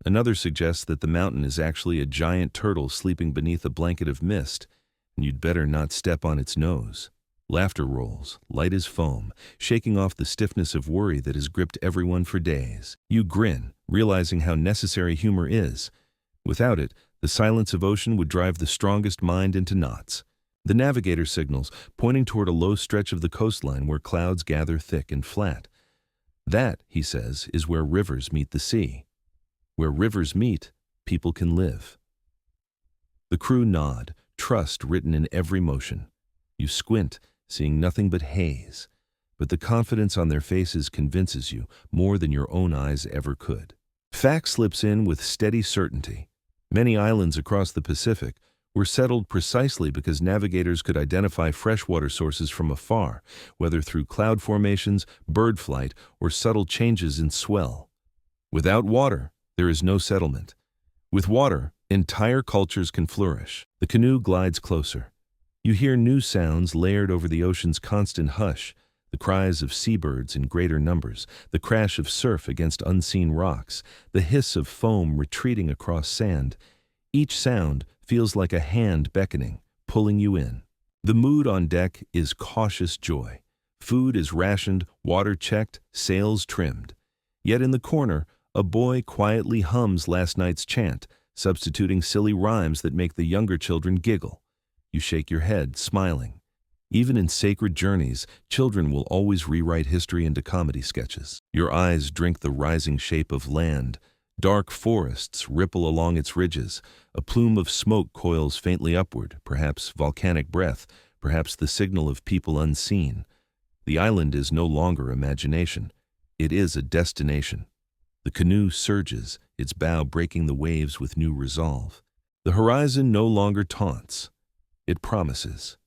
Another suggests that the mountain is actually a giant turtle sleeping beneath a blanket of mist, and you'd better not step on its nose. Laughter rolls, light as foam, shaking off the stiffness of worry that has gripped everyone for days. You grin, realizing how necessary humor is. Without it, the silence of ocean would drive the strongest mind into knots. The navigator signals, pointing toward a low stretch of the coastline where clouds gather thick and flat. That, he says, is where rivers meet the sea. Where rivers meet, people can live. The crew nod, trust written in every motion. You squint, seeing nothing but haze, but the confidence on their faces convinces you more than your own eyes ever could. Fact slips in with steady certainty. Many islands across the Pacific were settled precisely because navigators could identify freshwater sources from afar, whether through cloud formations, bird flight, or subtle changes in swell. Without water, there is no settlement. With water, entire cultures can flourish. The canoe glides closer. You hear new sounds layered over the ocean's constant hush, the cries of seabirds in greater numbers, the crash of surf against unseen rocks, the hiss of foam retreating across sand. Each sound feels like a hand beckoning, pulling you in. The mood on deck is cautious joy. Food is rationed, water checked, sails trimmed. Yet in the corner, a boy quietly hums last night's chant, substituting silly rhymes that make the younger children giggle. You shake your head, smiling. Even in sacred journeys, children will always rewrite history into comedy sketches. Your eyes drink the rising shape of land. Dark forests ripple along its ridges. A plume of smoke coils faintly upward, perhaps volcanic breath, perhaps the signal of people unseen. The island is no longer imagination. It is a destination. The canoe surges, its bow breaking the waves with new resolve. The horizon no longer taunts. It promises.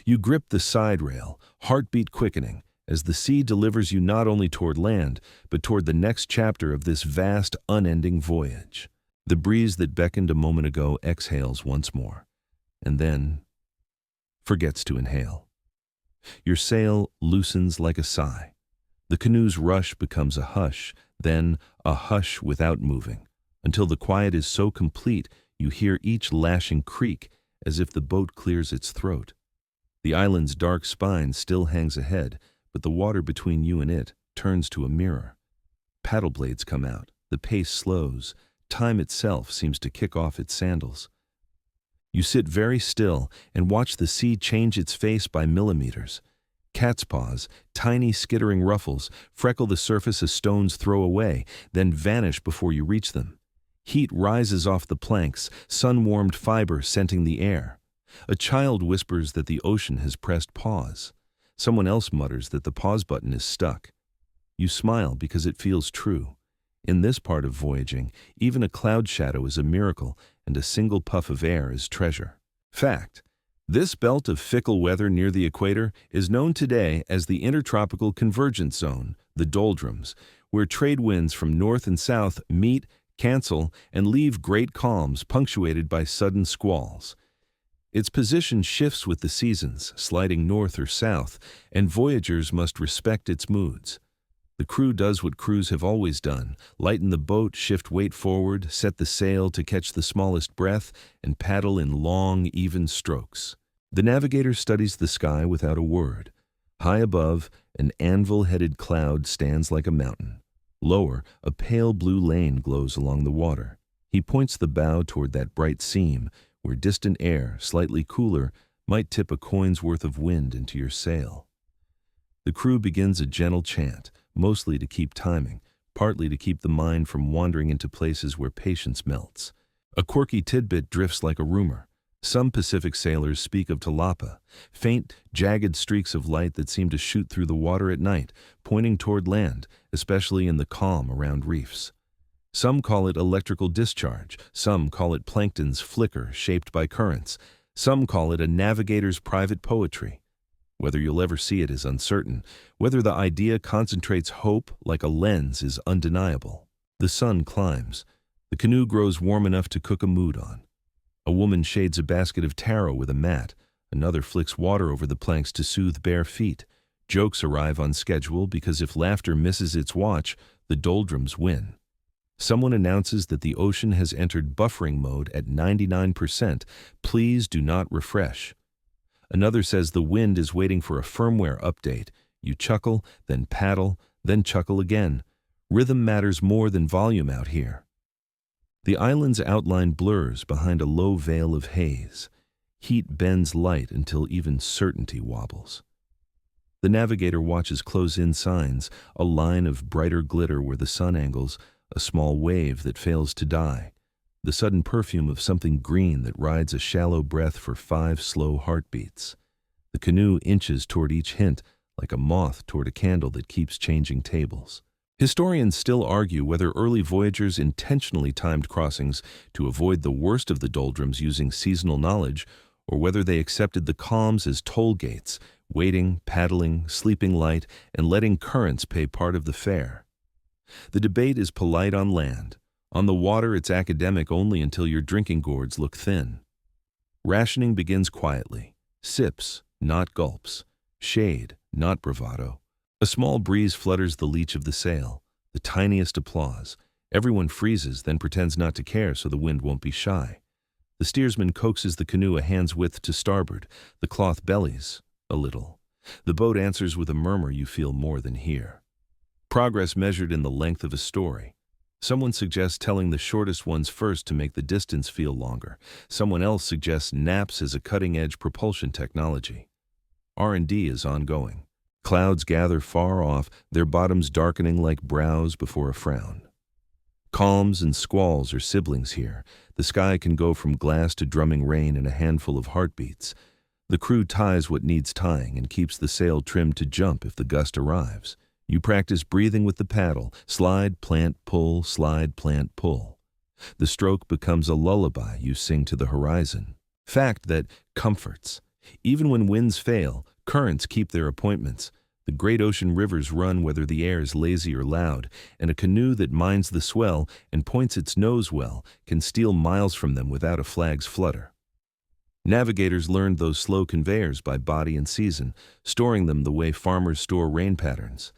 You grip the side rail, heartbeat quickening, as the sea delivers you not only toward land, but toward the next chapter of this vast, unending voyage. The breeze that beckoned a moment ago exhales once more, and then forgets to inhale. Your sail loosens like a sigh. The canoe's rush becomes a hush, then a hush without moving, until the quiet is so complete you hear each lashing creak as if the boat clears its throat. The island's dark spine still hangs ahead, but the water between you and it turns to a mirror. Paddle blades come out, the pace slows, time itself seems to kick off its sandals. You sit very still and watch the sea change its face by millimeters. Cat's paws, tiny skittering ruffles, freckle the surface a stone's throw away, then vanish before you reach them. Heat rises off the planks, sun-warmed fiber scenting the air. A child whispers that the ocean has pressed pause. Someone else mutters that the pause button is stuck. You smile because it feels true. In this part of voyaging, even a cloud shadow is a miracle, and a single puff of air is treasure. Fact: this belt of fickle weather near the equator is known today as the Intertropical Convergence Zone, the doldrums, where trade winds from north and south meet, cancel, and leave great calms punctuated by sudden squalls. Its position shifts with the seasons, sliding north or south, and voyagers must respect its moods. The crew does what crews have always done: lighten the boat, shift weight forward, set the sail to catch the smallest breath, and paddle in long, even strokes. The navigator studies the sky without a word. High above, an anvil-headed cloud stands like a mountain. Lower, a pale blue lane glows along the water. He points the bow toward that bright seam, where distant air, slightly cooler, might tip a coin's worth of wind into your sail. The crew begins a gentle chant, mostly to keep timing, partly to keep the mind from wandering into places where patience melts. A quirky tidbit drifts like a rumor. Some Pacific sailors speak of talapa, faint, jagged streaks of light that seem to shoot through the water at night, pointing toward land, especially in the calm around reefs. Some call it electrical discharge, some call it plankton's flicker shaped by currents, some call it a navigator's private poetry. Whether you'll ever see it is uncertain. Whether the idea concentrates hope like a lens is undeniable. The sun climbs. The canoe grows warm enough to cook a mood on. A woman shades a basket of taro with a mat. Another flicks water over the planks to soothe bare feet. Jokes arrive on schedule because if laughter misses its watch, the doldrums win. Someone announces that the ocean has entered buffering mode at 99%. Please do not refresh. Another says the wind is waiting for a firmware update. You chuckle, then paddle, then chuckle again. Rhythm matters more than volume out here. The island's outline blurs behind a low veil of haze. Heat bends light until even certainty wobbles. The navigator watches close-in signs, a line of brighter glitter where the sun angles, a small wave that fails to die, the sudden perfume of something green that rides a shallow breath for 5 slow heartbeats. The canoe inches toward each hint, like a moth toward a candle that keeps changing tables. Historians still argue whether early voyagers intentionally timed crossings to avoid the worst of the doldrums using seasonal knowledge, or whether they accepted the calms as toll gates, waiting, paddling, sleeping light, and letting currents pay part of the fare. The debate is polite on land. On the water, it's academic only until your drinking gourds look thin. Rationing begins quietly. Sips, not gulps. Shade, not bravado. A small breeze flutters the leech of the sail. The tiniest applause. Everyone freezes, then pretends not to care so the wind won't be shy. The steersman coaxes the canoe a hand's width to starboard. The cloth bellies a little. The boat answers with a murmur you feel more than hear. Progress measured in the length of a story. Someone suggests telling the shortest ones first to make the distance feel longer. Someone else suggests naps as a cutting-edge propulsion technology. R&D is ongoing. Clouds gather far off, their bottoms darkening like brows before a frown. Calms and squalls are siblings here. The sky can go from glass to drumming rain in a handful of heartbeats. The crew ties what needs tying and keeps the sail trimmed to jump if the gust arrives. You practice breathing with the paddle, slide, plant, pull, slide, plant, pull. The stroke becomes a lullaby you sing to the horizon. Fact that comforts. Even when winds fail, currents keep their appointments. The great ocean rivers run whether the air is lazy or loud, and a canoe that minds the swell and points its nose well can steal miles from them without a flag's flutter. Navigators learned those slow conveyors by body and season, storing them the way farmers store rain patterns.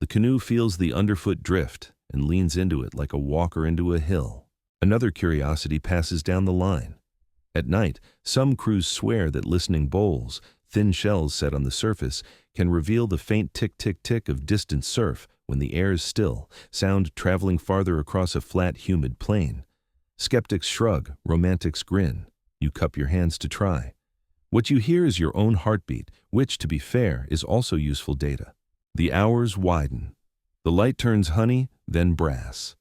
The canoe feels the underfoot drift and leans into it like a walker into a hill. Another curiosity passes down the line. At night, some crews swear that listening bowls, thin shells set on the surface, can reveal the faint tick-tick-tick of distant surf when the air is still, sound traveling farther across a flat, humid plain. Skeptics shrug, romantics grin. You cup your hands to try. What you hear is your own heartbeat, which, to be fair, is also useful data. The hours widen. The light turns honey, then brass.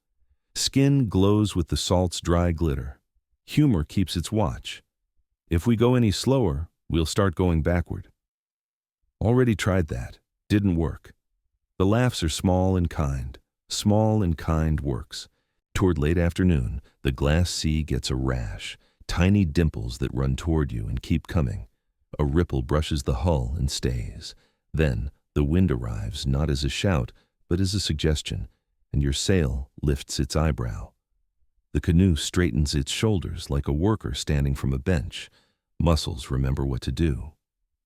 Skin glows with the salt's dry glitter. Humor keeps its watch. If we go any slower, we'll start going backward. Already tried that. Didn't work. The laughs are small and kind. Small and kind works. Toward late afternoon, the glass sea gets a rash. Tiny dimples that run toward you and keep coming. A ripple brushes the hull and stays. Then, the wind arrives not as a shout, but as a suggestion, and your sail lifts its eyebrow. The canoe straightens its shoulders like a worker standing from a bench. Muscles remember what to do.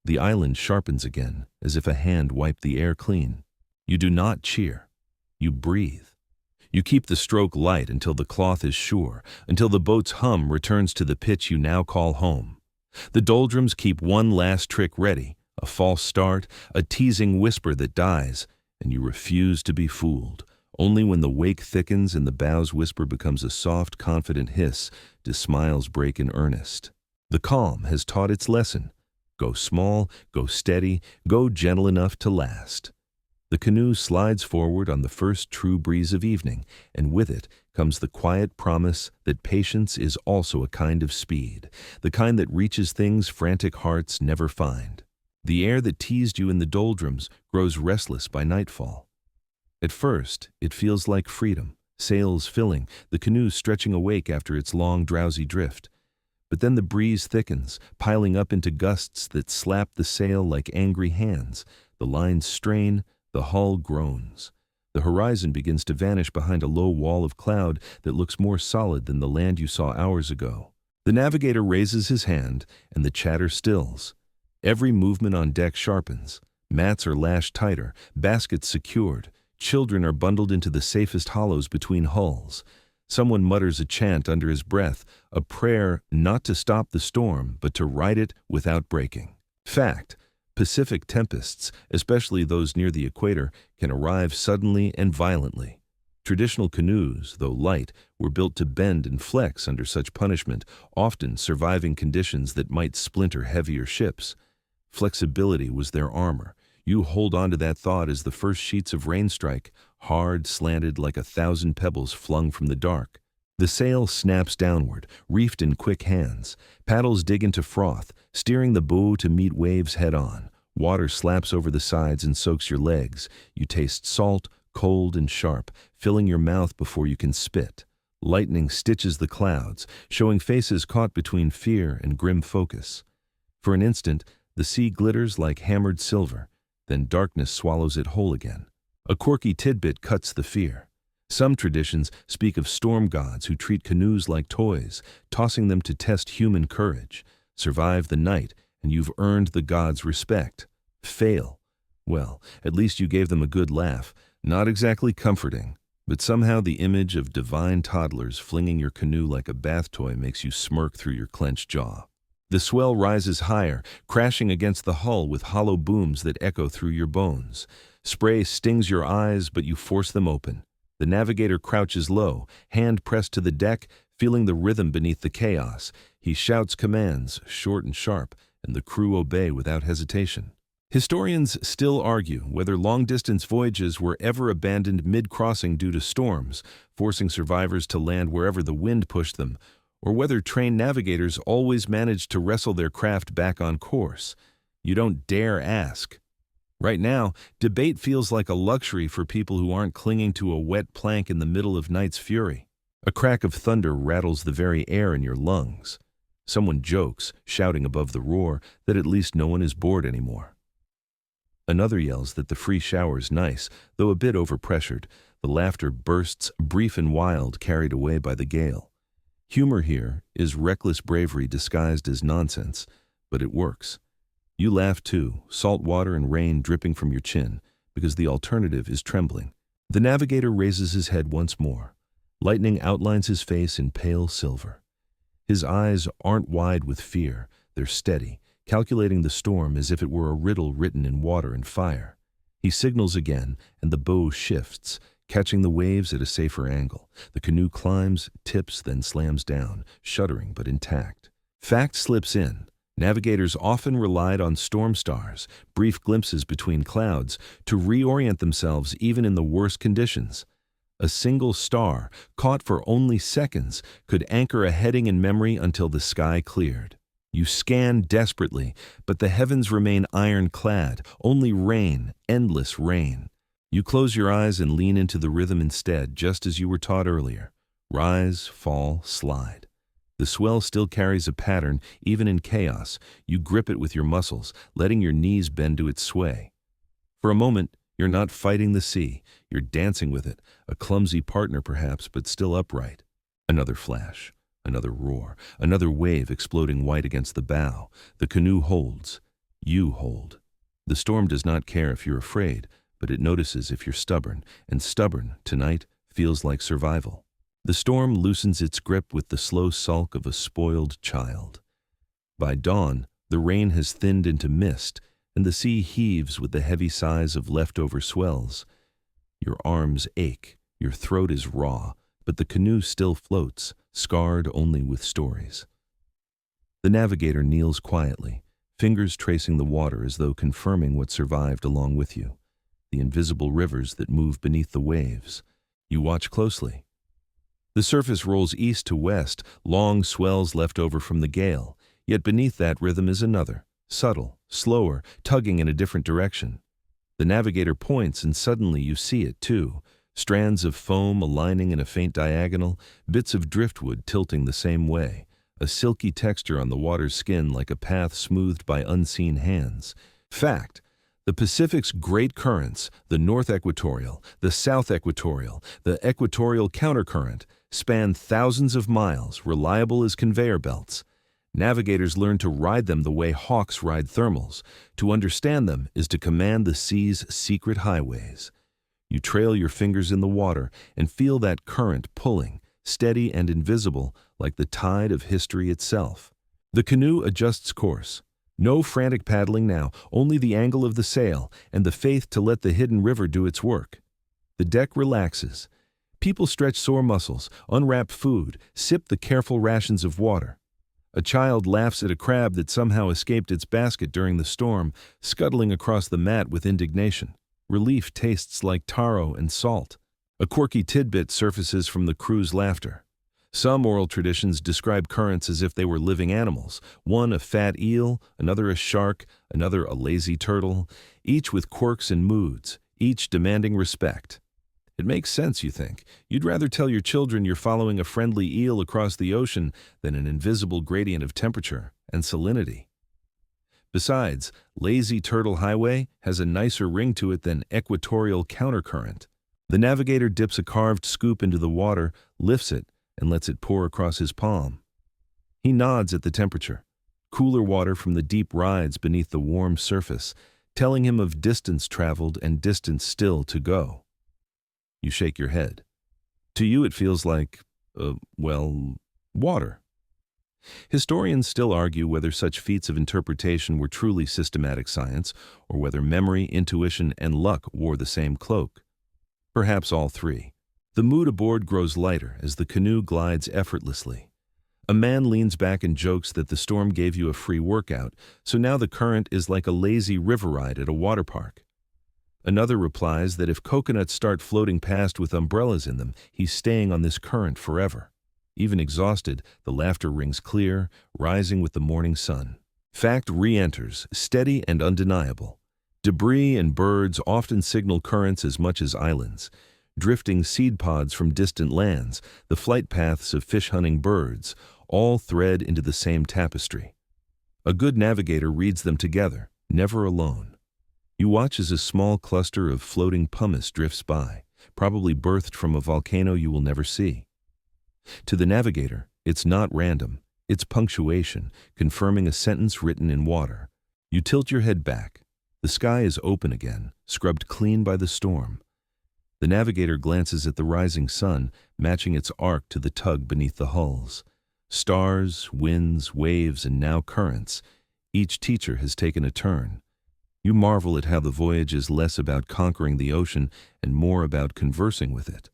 The island sharpens again, as if a hand wiped the air clean. You do not cheer. You breathe. You keep the stroke light until the cloth is sure, until the boat's hum returns to the pitch you now call home. The doldrums keep one last trick ready, a false start, a teasing whisper that dies, and you refuse to be fooled. Only when the wake thickens and the bow's whisper becomes a soft, confident hiss do smiles break in earnest. The calm has taught its lesson. Go small, go steady, go gentle enough to last. The canoe slides forward on the first true breeze of evening, and with it comes the quiet promise that patience is also a kind of speed, the kind that reaches things frantic hearts never find. The air that teased you in the doldrums grows restless by nightfall. At first, it feels like freedom, sails filling, the canoe stretching awake after its long, drowsy drift. But then the breeze thickens, piling up into gusts that slap the sail like angry hands. The lines strain, the hull groans. The horizon begins to vanish behind a low wall of cloud that looks more solid than the land you saw hours ago. The navigator raises his hand, and the chatter stills. Every movement on deck sharpens. Mats are lashed tighter, baskets secured. Children are bundled into the safest hollows between hulls. Someone mutters a chant under his breath, a prayer not to stop the storm, but to ride it without breaking. Fact: Pacific tempests, especially those near the equator, can arrive suddenly and violently. Traditional canoes, though light, were built to bend and flex under such punishment, often surviving conditions that might splinter heavier ships. Flexibility was their armor. You hold on to that thought as the first sheets of rain strike, hard, slanted like 1,000 pebbles flung from the dark. The sail snaps downward, reefed in quick hands. Paddles dig into froth, steering the bow to meet waves head-on. Water slaps over the sides and soaks your legs. You taste salt, cold and sharp, filling your mouth before you can spit. Lightning stitches the clouds, showing faces caught between fear and grim focus. For an instant, the sea glitters like hammered silver, then darkness swallows it whole again. A quirky tidbit cuts the fear. Some traditions speak of storm gods who treat canoes like toys, tossing them to test human courage. Survive the night, and you've earned the gods' respect. Fail. Well, at least you gave them a good laugh. Not exactly comforting, but somehow the image of divine toddlers flinging your canoe like a bath toy makes you smirk through your clenched jaw. The swell rises higher, crashing against the hull with hollow booms that echo through your bones. Spray stings your eyes, but you force them open. The navigator crouches low, hand pressed to the deck, feeling the rhythm beneath the chaos. He shouts commands, short and sharp, and the crew obey without hesitation. Historians still argue whether long-distance voyages were ever abandoned mid-crossing due to storms, forcing survivors to land wherever the wind pushed them, or whether trained navigators always managed to wrestle their craft back on course. You don't dare ask. Right now, debate feels like a luxury for people who aren't clinging to a wet plank in the middle of night's fury. A crack of thunder rattles the very air in your lungs. Someone jokes, shouting above the roar, that at least no one is bored anymore. Another yells that the free shower's nice, though a bit overpressured. The laughter bursts, brief and wild, carried away by the gale. Humor here is reckless bravery disguised as nonsense, but it works. You laugh too, salt water and rain dripping from your chin, because the alternative is trembling. The navigator raises his head once more. Lightning outlines his face in pale silver. His eyes aren't wide with fear, they're steady, calculating the storm as if it were a riddle written in water and fire. He signals again, and the bow shifts, catching the waves at a safer angle. The canoe climbs, tips, then slams down, shuddering but intact. Fact slips in. Navigators often relied on storm stars, brief glimpses between clouds, to reorient themselves even in the worst conditions. A single star, caught for only seconds, could anchor a heading in memory until the sky cleared. You scan desperately, but the heavens remain ironclad, only rain, endless rain. You close your eyes and lean into the rhythm instead, just as you were taught earlier. Rise, fall, slide. The swell still carries a pattern, even in chaos. You grip it with your muscles, letting your knees bend to its sway. For a moment, you're not fighting the sea. You're dancing with it, a clumsy partner perhaps, but still upright. Another flash, another roar, another wave exploding white against the bow. The canoe holds. You hold. The storm does not care if you're afraid, but it notices if you're stubborn, and stubborn, tonight, feels like survival. The storm loosens its grip with the slow sulk of a spoiled child. By dawn, the rain has thinned into mist, and the sea heaves with the heavy sighs of leftover swells. Your arms ache, your throat is raw, but the canoe still floats, scarred only with stories. The navigator kneels quietly, fingers tracing the water as though confirming what survived along with you, the invisible rivers that move beneath the waves. You watch closely. The surface rolls east to west, long swells left over from the gale, yet beneath that rhythm is another, subtle, slower, tugging in a different direction. The navigator points and suddenly you see it too, strands of foam aligning in a faint diagonal, bits of driftwood tilting the same way, a silky texture on the water's skin like a path smoothed by unseen hands. Fact: the Pacific's great currents, the North Equatorial, the South Equatorial, the Equatorial Countercurrent, span thousands of miles, reliable as conveyor belts. Navigators learn to ride them the way hawks ride thermals. To understand them is to command the sea's secret highways. You trail your fingers in the water and feel that current pulling, steady and invisible, like the tide of history itself. The canoe adjusts course. No frantic paddling now, only the angle of the sail and the faith to let the hidden river do its work. The deck relaxes. People stretch sore muscles, unwrap food, sip the careful rations of water. A child laughs at a crab that somehow escaped its basket during the storm, scuttling across the mat with indignation. Relief tastes like taro and salt. A quirky tidbit surfaces from the crew's laughter. Some oral traditions describe currents as if they were living animals, one a fat eel, another a shark, another a lazy turtle, each with quirks and moods, each demanding respect. It makes sense, you think. You'd rather tell your children you're following a friendly eel across the ocean than an invisible gradient of temperature and salinity. Besides, Lazy Turtle Highway has a nicer ring to it than Equatorial Countercurrent. The navigator dips a carved scoop into the water, lifts it, and lets it pour across his palm. He nods at the temperature. Cooler water from the deep rides beneath the warm surface, telling him of distance traveled and distance still to go. You shake your head. To you it feels like, water. Historians still argue whether such feats of interpretation were truly systematic science, or whether memory, intuition, and luck wore the same cloak. Perhaps all three. The mood aboard grows lighter as the canoe glides effortlessly. A man leans back and jokes that the storm gave you a free workout, so now the current is like a lazy river ride at a water park. Another replies that if coconuts start floating past with umbrellas in them, he's staying on this current forever. Even exhausted, the laughter rings clear, rising with the morning sun. Fact re-enters, steady and undeniable. Debris and birds often signal currents as much as islands. Drifting seed pods from distant lands, the flight paths of fish-hunting birds, all thread into the same tapestry. A good navigator reads them together, never alone. You watch as a small cluster of floating pumice drifts by, probably birthed from a volcano you will never see. To the navigator, it's not random, it's punctuation, confirming a sentence written in water. You tilt your head back. The sky is open again, scrubbed clean by the storm. The navigator glances at the rising sun, matching its arc to the tug beneath the hulls. Stars, winds, waves, and now currents. Each teacher has taken a turn. You marvel at how the voyage is less about conquering the ocean and more about conversing with it.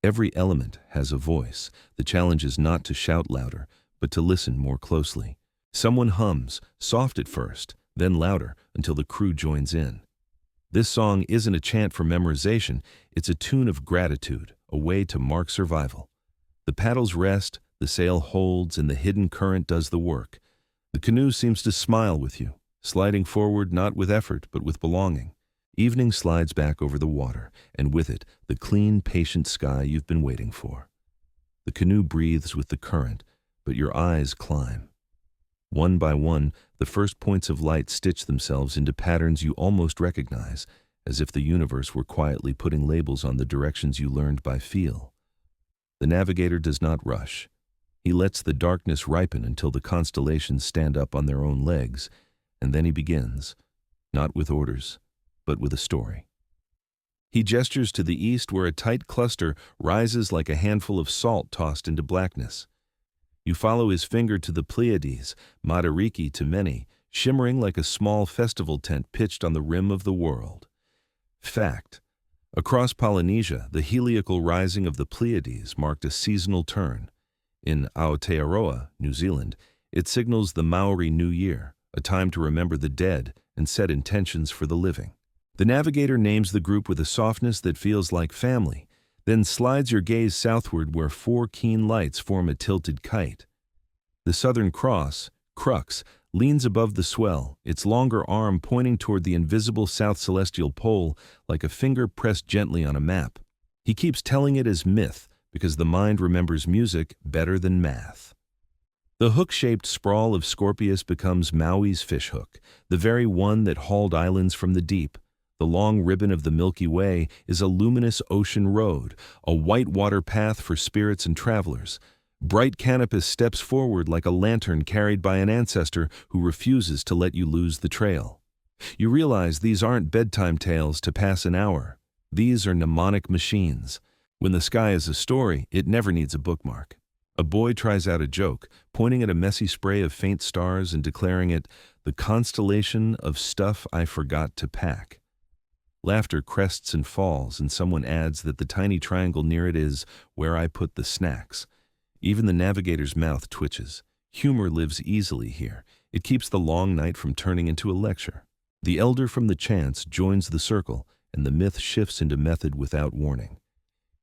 Every element has a voice. The challenge is not to shout louder, but to listen more closely. Someone hums, soft at first, then louder, until the crew joins in. This song isn't a chant for memorization, it's a tune of gratitude, a way to mark survival. The paddles rest, the sail holds, and the hidden current does the work. The canoe seems to smile with you, sliding forward not with effort but with belonging. Evening slides back over the water, and with it, the clean, patient sky you've been waiting for. The canoe breathes with the current, but your eyes climb. One by one, the first points of light stitch themselves into patterns you almost recognize, as if the universe were quietly putting labels on the directions you learned by feel. The navigator does not rush. He lets the darkness ripen until the constellations stand up on their own legs, and then he begins, not with orders, but with a story. He gestures to the east where a tight cluster rises like a handful of salt tossed into blackness. You follow his finger to the Pleiades, Matariki to many, shimmering like a small festival tent pitched on the rim of the world. Fact: across Polynesia, the heliacal rising of the Pleiades marked a seasonal turn. In Aotearoa, New Zealand, It signals the Maori New Year, a time to remember the dead and set intentions for the living. The navigator names the group with a softness that feels like family, then slides your gaze southward where 4 keen lights form a tilted kite. The Southern Cross, crux, leans above the swell, its longer arm pointing toward the invisible South Celestial Pole like a finger pressed gently on a map. He keeps telling it as myth because the mind remembers music better than math. The hook-shaped sprawl of Scorpius becomes Maui's fishhook, the very one that hauled islands from the deep. The long ribbon of the Milky Way is a luminous ocean road, a white-water path for spirits and travelers. Bright Canopus steps forward like a lantern carried by an ancestor who refuses to let you lose the trail. You realize these aren't bedtime tales to pass an hour. These are mnemonic machines. When the sky is a story, it never needs a bookmark. A boy tries out a joke, pointing at a messy spray of faint stars and declaring it, "the constellation of stuff I forgot to pack." Laughter crests and falls, and someone adds that the tiny triangle near it is where I put the snacks. Even the navigator's mouth twitches. Humor lives easily here. It keeps the long night from turning into a lecture. The elder from the chants joins the circle, and the myth shifts into method without warning.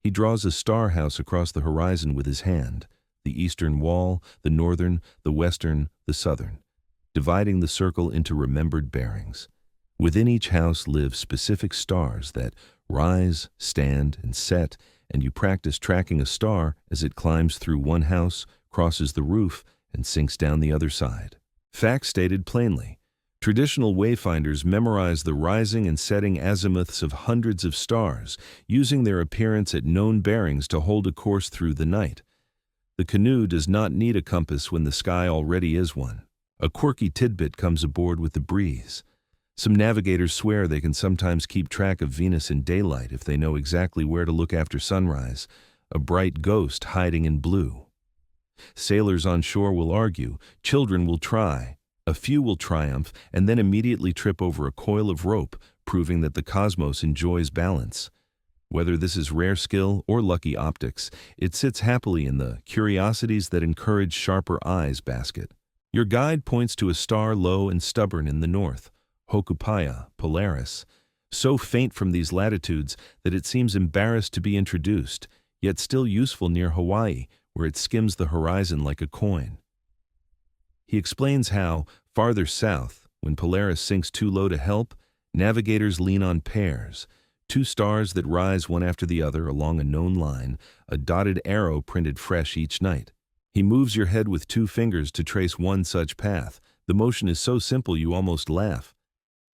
He draws a star house across the horizon with his hand, the eastern wall, the northern, the western, the southern, dividing the circle into remembered bearings. Within each house live specific stars that rise, stand, and set, and you practice tracking a star as it climbs through one house, crosses the roof, and sinks down the other side. Fact stated plainly. Traditional wayfinders memorize the rising and setting azimuths of hundreds of stars, using their appearance at known bearings to hold a course through the night. The canoe does not need a compass when the sky already is one. A quirky tidbit comes aboard with the breeze. Some navigators swear they can sometimes keep track of Venus in daylight if they know exactly where to look after sunrise, a bright ghost hiding in blue. Sailors on shore will argue, children will try, a few will triumph, and then immediately trip over a coil of rope, proving that the cosmos enjoys balance. Whether this is rare skill or lucky optics, it sits happily in the curiosities that encourage sharper eyes basket. Your guide points to a star low and stubborn in the north, Hokupaya, Polaris, so faint from these latitudes that it seems embarrassed to be introduced, yet still useful near Hawaii, where it skims the horizon like a coin. He explains how, farther south, when Polaris sinks too low to help, navigators lean on pairs, 2 stars that rise one after the other along a known line, a dotted arrow printed fresh each night. He moves your head with 2 fingers to trace one such path. The motion is so simple you almost laugh.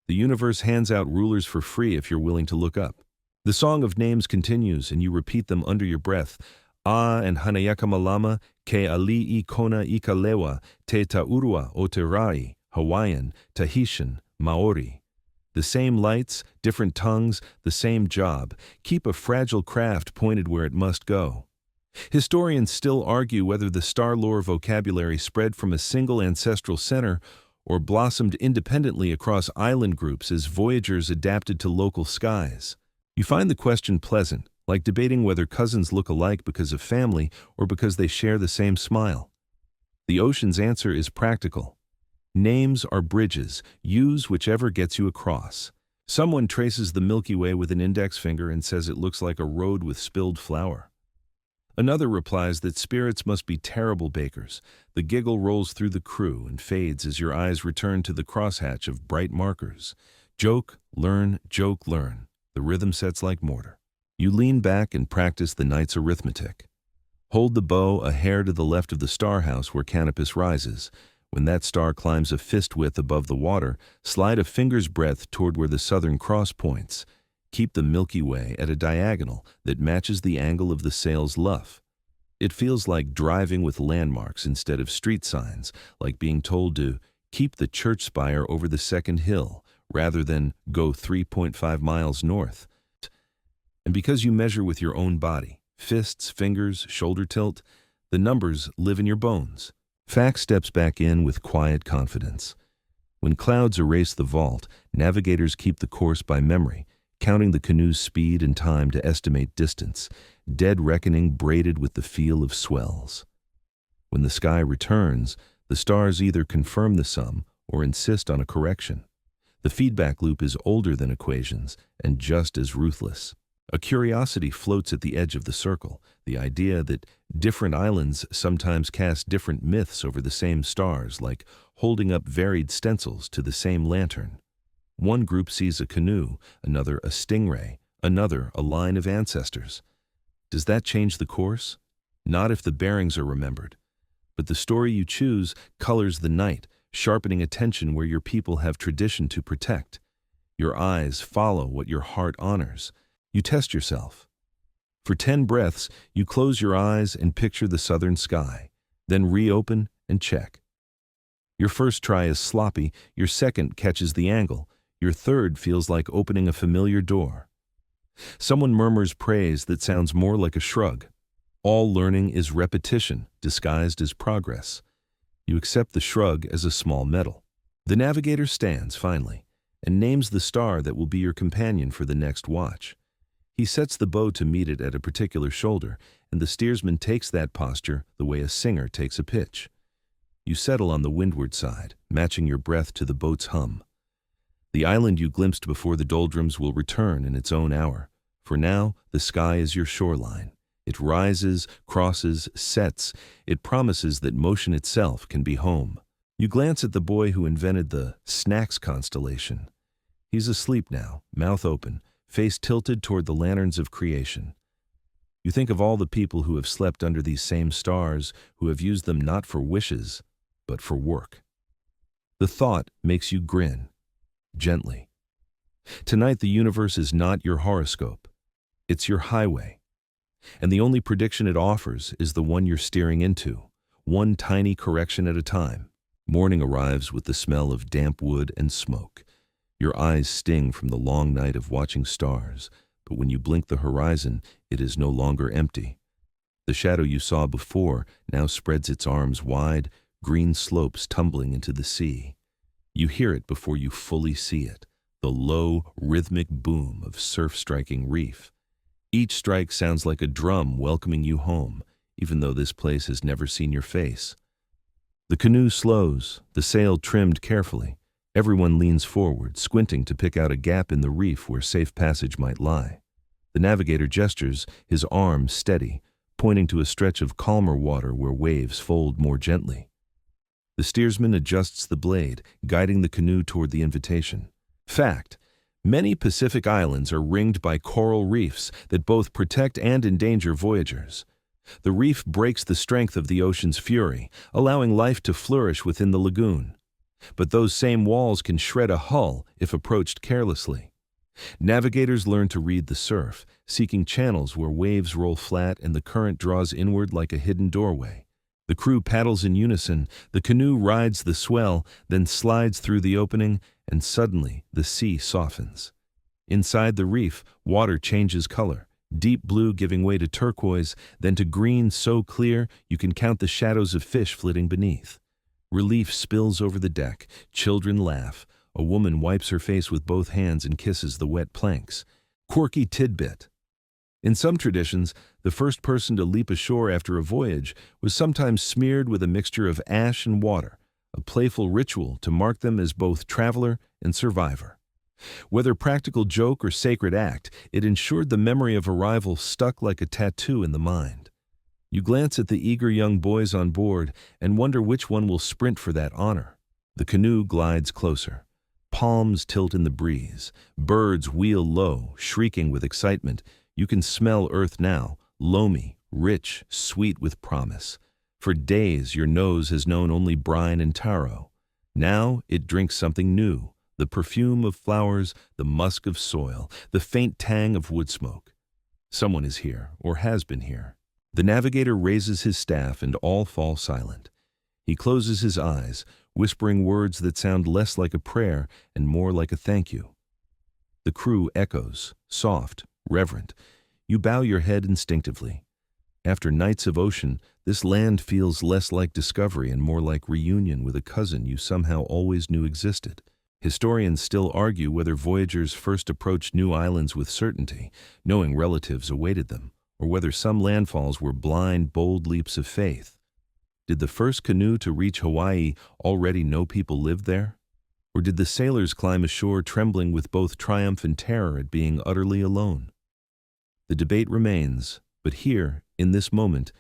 The universe hands out rulers for free if you're willing to look up. The song of names continues, and you repeat them under your breath. A and Hanayaka Malama, Ke Ali'i Kona Ikalewa, Te Taurua o Te Rai, Hawaiian, Tahitian, Maori. The same lights, different tongues, the same job. Keep a fragile craft pointed where it must go. Historians still argue whether the star lore vocabulary spread from a single ancestral center or blossomed independently across island groups as voyagers adapted to local skies. You find the question pleasant, like debating whether cousins look alike because of family or because they share the same smile. The ocean's answer is practical. Names are bridges. Use whichever gets you across. Someone traces the Milky Way with an index finger and says it looks like a road with spilled flour. Another replies that spirits must be terrible bakers. The giggle rolls through the crew and fades as your eyes return to the crosshatch of bright markers. Joke, learn, joke, learn. The rhythm sets like mortar. You lean back and practice the night's arithmetic. Hold the bow a hair to the left of the star house where Canopus rises. When that star climbs a fist width above the water, slide a finger's breadth toward where the Southern Cross points. Keep the Milky Way at a diagonal that matches the angle of the sail's luff. It feels like driving with landmarks instead of street signs, like being told to keep the church spire over the second hill, rather than go 3.5 miles north. And because you measure with your own body, fists, fingers, shoulder tilt, the numbers live in your bones. Fact steps back in with quiet confidence. When clouds erase the vault, navigators keep the course by memory, counting the canoe's speed and time to estimate distance, dead reckoning braided with the feel of swells. When the sky returns, The stars either confirm the sum or insist on a correction. The feedback loop is older than equations and just as ruthless. A curiosity floats at the edge of the circle, the idea that different islands sometimes cast different myths over the same stars, like holding up varied stencils to the same lantern. One group sees a canoe, another a stingray, another a line of ancestors. Does that change the course? Not if the bearings are remembered. But the story you choose colors the night, sharpening attention where your people have tradition to protect. Your eyes follow what your heart honors. You test yourself. For 10 breaths, you close your eyes and picture the southern sky, then reopen and check. Your first try is sloppy, your second catches the angle, your third feels like opening a familiar door. Someone murmurs praise that sounds more like a shrug. All learning is repetition, disguised as progress. You accept the shrug as a small medal. The navigator stands, finally, and names the star that will be your companion for the next watch. He sets the bow to meet it at a particular shoulder, and the steersman takes that posture the way a singer takes a pitch. You settle on the windward side, matching your breath to the boat's hum. The island you glimpsed before the doldrums will return in its own hour. For now, the sky is your shoreline. It rises, crosses, sets. It promises that motion itself can be home. You glance at the boy who invented the snacks constellation. He's asleep now, mouth open, face tilted toward the lanterns of creation. You think of all the people who have slept under these same stars, who have used them not for wishes, but for work. The thought makes you grin, gently. Tonight the universe is not your horoscope. It's your highway. And the only prediction it offers is the one you're steering into, one tiny correction at a time. Morning arrives with the smell of damp wood and smoke. Your eyes sting from the long night of watching stars, but when you blink the horizon, it is no longer empty. The shadow you saw before now spreads its arms wide, green slopes tumbling into the sea. You hear it before you fully see it, the low, rhythmic boom of surf-striking reef. Each strike sounds like a drum welcoming you home, even though this place has never seen your face. The canoe slows, the sail trimmed carefully. Everyone leans forward, squinting to pick out a gap in the reef where safe passage might lie. The navigator gestures, his arm steady, pointing to a stretch of calmer water where waves fold more gently. The steersman adjusts the blade, guiding the canoe toward the invitation. Fact: many Pacific islands are ringed by coral reefs that both protect and endanger voyagers. The reef breaks the strength of the ocean's fury, allowing life to flourish within the lagoon. But those same walls can shred a hull if approached carelessly. Navigators learn to read the surf, seeking channels where waves roll flat and the current draws inward like a hidden doorway. The crew paddles in unison, the canoe rides the swell, then slides through the opening, and suddenly the sea softens. Inside the reef, water changes color, deep blue giving way to turquoise, then to green so clear you can count the shadows of fish flitting beneath. Relief spills over the deck, children laugh, a woman wipes her face with both hands and kisses the wet planks. Quirky tidbit. In some traditions, the first person to leap ashore after a voyage was sometimes smeared with a mixture of ash and water, a playful ritual to mark them as both traveler and survivor. Whether practical joke or sacred act, it ensured the memory of arrival stuck like a tattoo in the mind. You glance at the eager young boys on board and wonder which one will sprint for that honor. The canoe glides closer. Palms tilt in the breeze. Birds wheel low, shrieking with excitement. You can smell earth now, loamy, rich, sweet with promise. For days your nose has known only brine and taro. Now it drinks something new, the perfume of flowers, the musk of soil, the faint tang of wood smoke. Someone is here, or has been here. The navigator raises his staff and all fall silent. He closes his eyes, whispering words that sound less like a prayer and more like a thank you. The crew echoes, soft, reverent. You bow your head instinctively. After nights of ocean, this land feels less like discovery and more like reunion with a cousin you somehow always knew existed. Historians still argue whether voyagers first approached new islands with certainty, knowing relatives awaited them, or whether some landfalls were blind, bold leaps of faith. Did the first canoe to reach Hawaii already know people lived there? Or did the sailors climb ashore trembling with both triumph and terror at being utterly alone? The debate remains, but here, in this moment,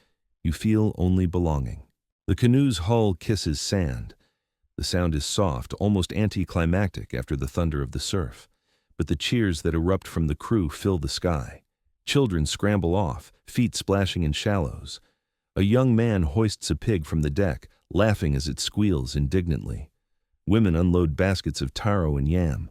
you feel only belonging. The canoe's hull kisses sand. The sound is soft, almost anticlimactic after the thunder of the surf, but the cheers that erupt from the crew fill the sky. Children scramble off, feet splashing in shallows. A young man hoists a pig from the deck, laughing as it squeals indignantly. Women unload baskets of taro and yam.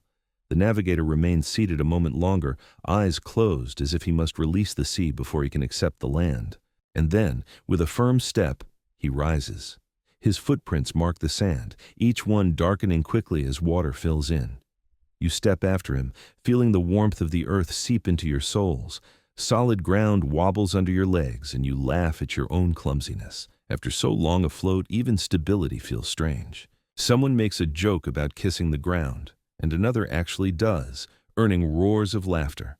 The navigator remains seated a moment longer, eyes closed as if he must release the sea before he can accept the land. And then, with a firm step, he rises. His footprints mark the sand, each one darkening quickly as water fills in. You step after him, feeling the warmth of the earth seep into your soles. Solid ground wobbles under your legs, and you laugh at your own clumsiness. After so long afloat, even stability feels strange. Someone makes a joke about kissing the ground, and another actually does, earning roars of laughter.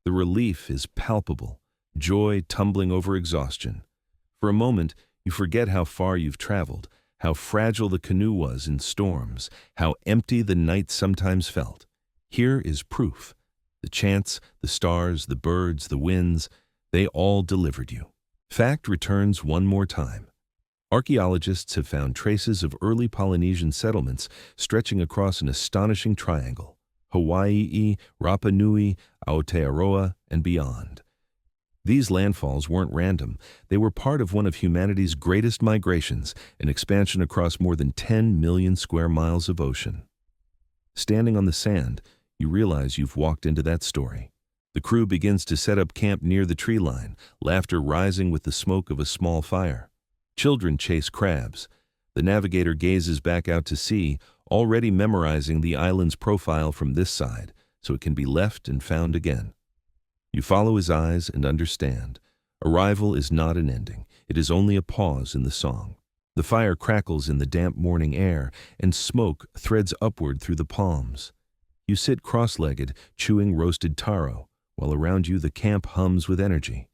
The relief is palpable, joy tumbling over exhaustion. For a moment, you forget how far you've traveled, how fragile the canoe was in storms, how empty the night sometimes felt. Here is proof. The chants, the stars, the birds, the winds, they all delivered you. Fact returns one more time. Archaeologists have found traces of early Polynesian settlements stretching across an astonishing triangle: Hawaii, Rapa Nui, Aotearoa, and beyond. These landfalls weren't random. They were part of one of humanity's greatest migrations, an expansion across more than 10 million square miles of ocean. Standing on the sand, you realize you've walked into that story. The crew begins to set up camp near the tree line, laughter rising with the smoke of a small fire. Children chase crabs. The navigator gazes back out to sea, already memorizing the island's profile from this side, so it can be left and found again. You follow his eyes and understand. Arrival is not an ending. It is only a pause in the song. The fire crackles in the damp morning air, and smoke threads upward through the palms. You sit cross-legged, chewing roasted taro, while around you the camp hums with energy.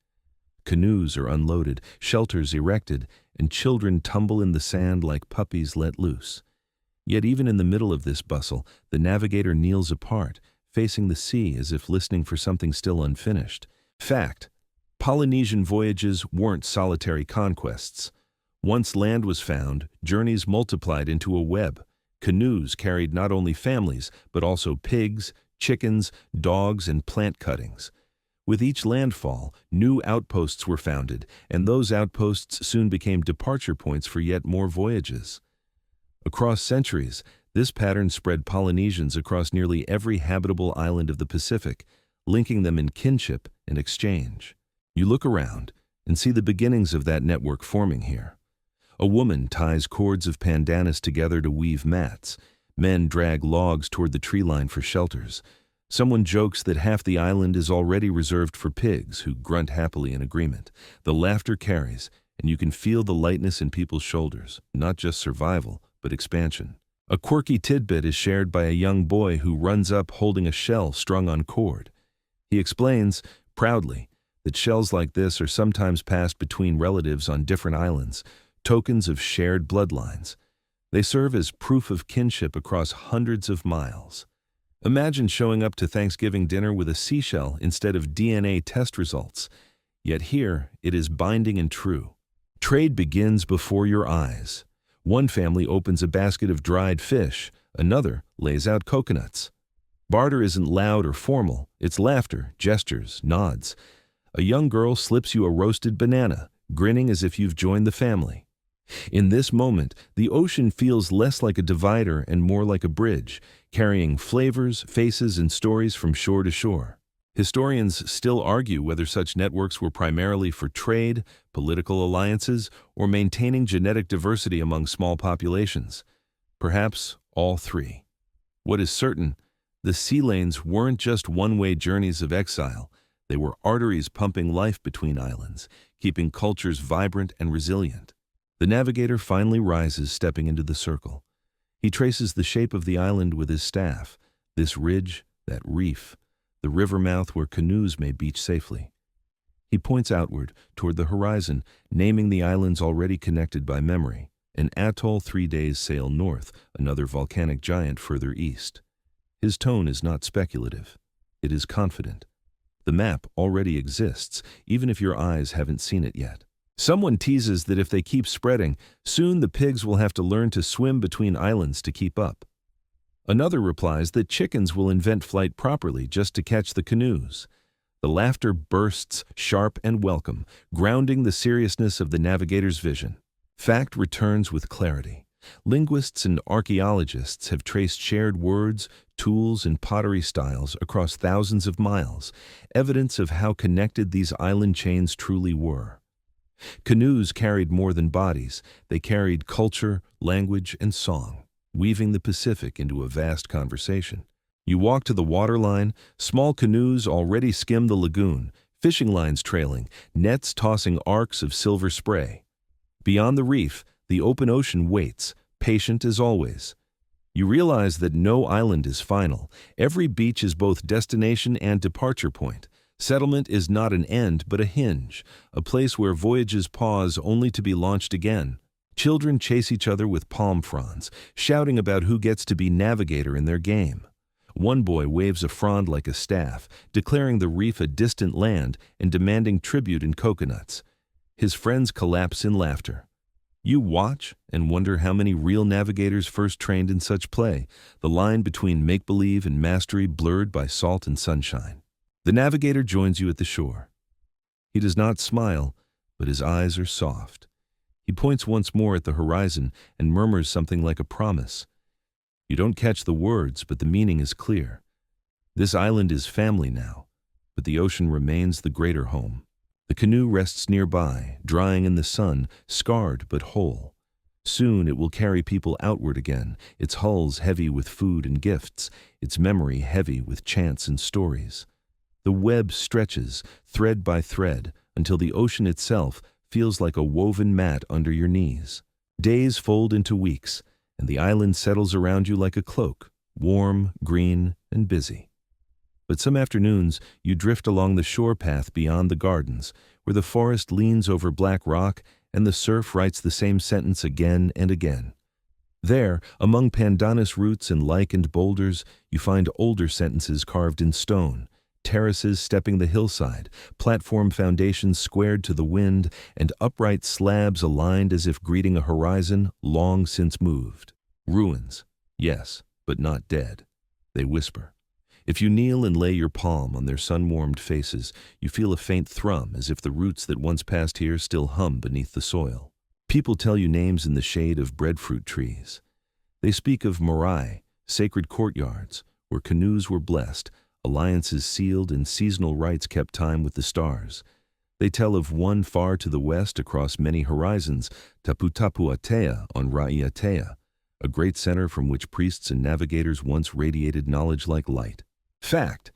Canoes are unloaded, shelters erected, and children tumble in the sand like puppies let loose. Yet even in the middle of this bustle, the navigator kneels apart, facing the sea as if listening for something still unfinished. Fact: Polynesian voyages weren't solitary conquests. Once land was found, journeys multiplied into a web. Canoes carried not only families, but also pigs, chickens, dogs, and plant cuttings. With each landfall, new outposts were founded, and those outposts soon became departure points for yet more voyages. Across centuries, this pattern spread Polynesians across nearly every habitable island of the Pacific, linking them in kinship and exchange. You look around and see the beginnings of that network forming here. A woman ties cords of pandanus together to weave mats. Men drag logs toward the tree line for shelters. Someone jokes that half the island is already reserved for pigs, who grunt happily in agreement. The laughter carries, and you can feel the lightness in people's shoulders, not just survival, but expansion. A quirky tidbit is shared by a young boy who runs up holding a shell strung on cord. He explains, proudly, that shells like this are sometimes passed between relatives on different islands, tokens of shared bloodlines. They serve as proof of kinship across hundreds of miles. Imagine showing up to Thanksgiving dinner with a seashell instead of DNA test results. Yet here, it is binding and true. Trade begins before your eyes. One family opens a basket of dried fish, another lays out coconuts. Barter isn't loud or formal, it's laughter, gestures, nods. A young girl slips you a roasted banana, grinning as if you've joined the family. In this moment, the ocean feels less like a divider and more like a bridge, carrying flavors, faces, and stories from shore to shore. Historians still argue whether such networks were primarily for trade, political alliances, or maintaining genetic diversity among small populations. Perhaps all three. What is certain, the sea lanes weren't just one-way journeys of exile. They were arteries pumping life between islands, keeping cultures vibrant and resilient. The navigator finally rises, stepping into the circle. He traces the shape of the island with his staff, this ridge, that reef, the river mouth where canoes may beach safely. He points outward, toward the horizon, naming the islands already connected by memory. An atoll 3 days' sail north, another volcanic giant further east. His tone is not speculative. It is confident. The map already exists, even if your eyes haven't seen it yet. Someone teases that if they keep spreading, soon the pigs will have to learn to swim between islands to keep up. Another replies that chickens will invent flight properly just to catch the canoes. The laughter bursts, sharp and welcome, grounding the seriousness of the navigator's vision. Fact returns with clarity. Linguists and archaeologists have traced shared words, tools, and pottery styles across thousands of miles, evidence of how connected these island chains truly were. Canoes carried more than bodies. They carried culture, language, and song, weaving the Pacific into a vast conversation. You walk to the waterline, small canoes already skim the lagoon, fishing lines trailing, nets tossing arcs of silver spray. Beyond the reef, the open ocean waits, patient as always. You realize that no island is final. Every beach is both destination and departure point. Settlement is not an end, but a hinge, a place where voyages pause only to be launched again. Children chase each other with palm fronds, shouting about who gets to be navigator in their game. One boy waves a frond like a staff, declaring the reef a distant land and demanding tribute in coconuts. His friends collapse in laughter. You watch and wonder how many real navigators first trained in such play, the line between make-believe and mastery blurred by salt and sunshine. The navigator joins you at the shore. He does not smile, but his eyes are soft. He points once more at the horizon and murmurs something like a promise. You don't catch the words, but the meaning is clear. This island is family now, but the ocean remains the greater home. The canoe rests nearby, drying in the sun, scarred but whole. Soon it will carry people outward again, its hulls heavy with food and gifts, its memory heavy with chants and stories. The web stretches, thread by thread, until the ocean itself feels like a woven mat under your knees. Days fold into weeks, and the island settles around you like a cloak, warm, green, and busy. But some afternoons you drift along the shore path beyond the gardens, where the forest leans over black rock and the surf writes the same sentence again and again. There, among pandanus roots and lichened boulders, you find older sentences carved in stone, terraces stepping the hillside, platform foundations squared to the wind, and upright slabs aligned as if greeting a horizon long since moved. Ruins, yes, but not dead. They whisper. If you kneel and lay your palm on their sun-warmed faces, you feel a faint thrum as if the roots that once passed here still hum beneath the soil. People tell you names in the shade of breadfruit trees. They speak of marae, sacred courtyards, where canoes were blessed, alliances sealed, and seasonal rites kept time with the stars. They tell of one far to the west across many horizons, Taputapuatea on Raiatea, a great center from which priests and navigators once radiated knowledge like light. Fact: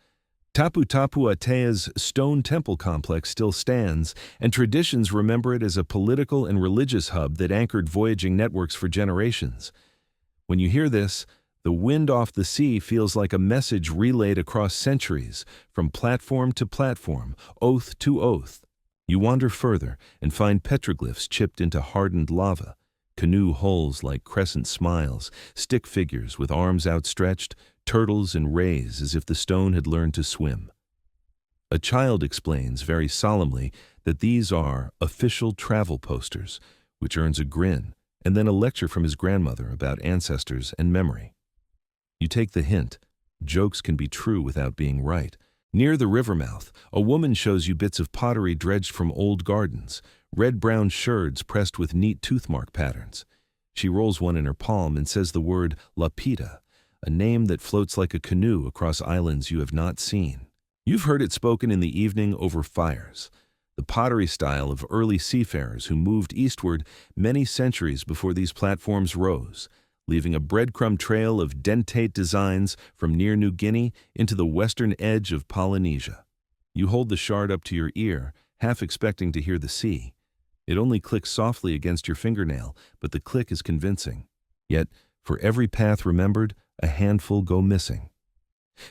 Taputapuatea's stone temple complex still stands, and traditions remember it as a political and religious hub that anchored voyaging networks for generations. When you hear this, the wind off the sea feels like a message relayed across centuries, from platform to platform, oath to oath. You wander further and find petroglyphs chipped into hardened lava, canoe hulls like crescent smiles, stick figures with arms outstretched, turtles and rays as if the stone had learned to swim. A child explains very solemnly that these are official travel posters, which earns a grin, and then a lecture from his grandmother about ancestors and memory. You take the hint. Jokes can be true without being right. Near the river mouth, a woman shows you bits of pottery dredged from old gardens, red-brown sherds pressed with neat toothmark patterns. She rolls one in her palm and says the word lapita, a name that floats like a canoe across islands you have not seen. You've heard it spoken in the evening over fires, the pottery style of early seafarers who moved eastward many centuries before these platforms rose, leaving a breadcrumb trail of dentate designs from near New Guinea into the western edge of Polynesia. You hold the shard up to your ear, half expecting to hear the sea. It only clicks softly against your fingernail, but the click is convincing. Yet, for every path remembered, a handful go missing.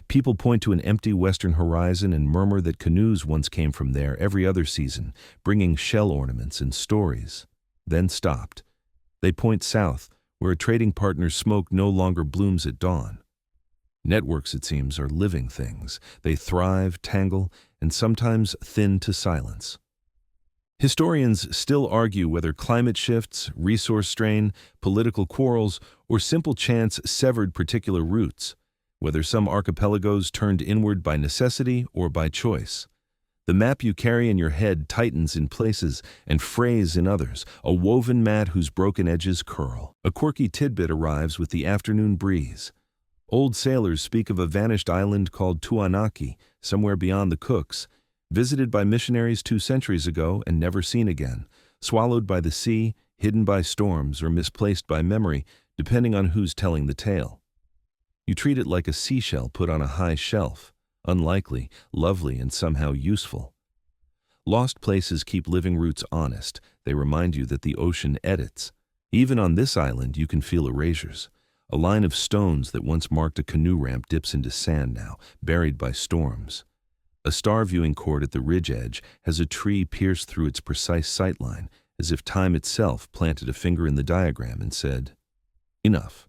People point to an empty western horizon and murmur that canoes once came from there every other season, bringing shell ornaments and stories. Then stopped. They point south, where a trading partner's smoke no longer blooms at dawn. Networks, it seems, are living things. They thrive, tangle, and sometimes thin to silence. Historians still argue whether climate shifts, resource strain, political quarrels, or simple chance severed particular routes, whether some archipelagos turned inward by necessity or by choice. The map you carry in your head tightens in places and frays in others, a woven mat whose broken edges curl. A quirky tidbit arrives with the afternoon breeze. Old sailors speak of a vanished island called Tuanaki, somewhere beyond the Cooks, visited by missionaries 2 centuries ago and never seen again, swallowed by the sea, hidden by storms, or misplaced by memory, depending on who's telling the tale. You treat it like a seashell put on a high shelf, unlikely, lovely, and somehow useful. Lost places keep living roots honest. They remind you that the ocean edits. Even on this island, you can feel erasures. A line of stones that once marked a canoe ramp dips into sand now, buried by storms. A star viewing cord at the ridge edge has a tree pierced through its precise sightline, as if time itself planted a finger in the diagram and said, "Enough."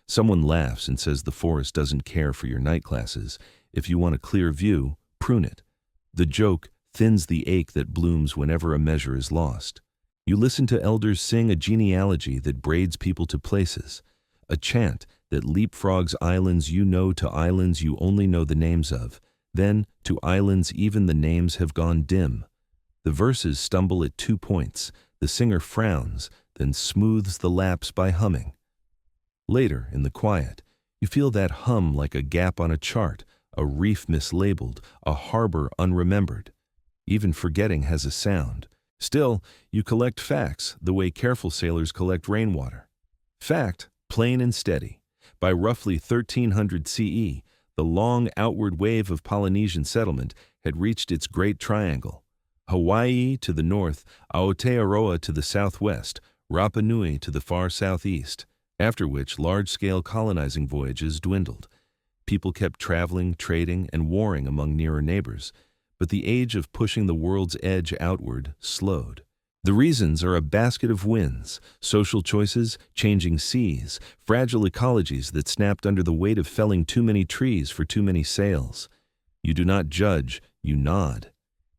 Someone laughs and says the forest doesn't care for your night classes. If you want a clear view, prune it. The joke thins the ache that blooms whenever a measure is lost. You listen to elders sing a genealogy that braids people to places, a chant that leapfrogs islands you know to islands you only know the names of, then to islands even the names have gone dim. The verses stumble at 2 points. The singer frowns, then smooths the lapse by humming. Later, in the quiet, you feel that hum like a gap on a chart, a reef mislabeled, a harbor unremembered. Even forgetting has a sound. Still, you collect facts the way careful sailors collect rainwater. Fact, plain and steady. By roughly 1300 CE, the long outward wave of Polynesian settlement had reached its Great Triangle. Hawaii to the north, Aotearoa to the southwest, Rapa Nui to the far southeast, after which large-scale colonizing voyages dwindled. People kept traveling, trading, and warring among nearer neighbors, but the age of pushing the world's edge outward slowed. The reasons are a basket of winds, social choices, changing seas, fragile ecologies that snapped under the weight of felling too many trees for too many sails. You do not judge, you nod.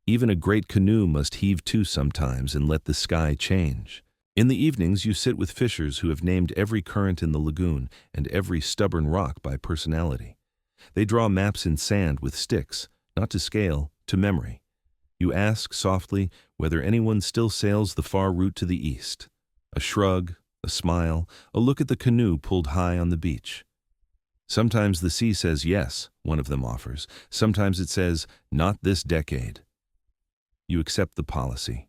Even a great canoe must heave to sometimes and let the sky change. In the evenings, you sit with fishers who have named every current in the lagoon and every stubborn rock by personality. They draw maps in sand with sticks, not to scale, to memory. You ask softly whether anyone still sails the far route to the east. A shrug, a smile, a look at the canoe pulled high on the beach. Sometimes the sea says yes, one of them offers. Sometimes it says, not this decade. You accept the policy.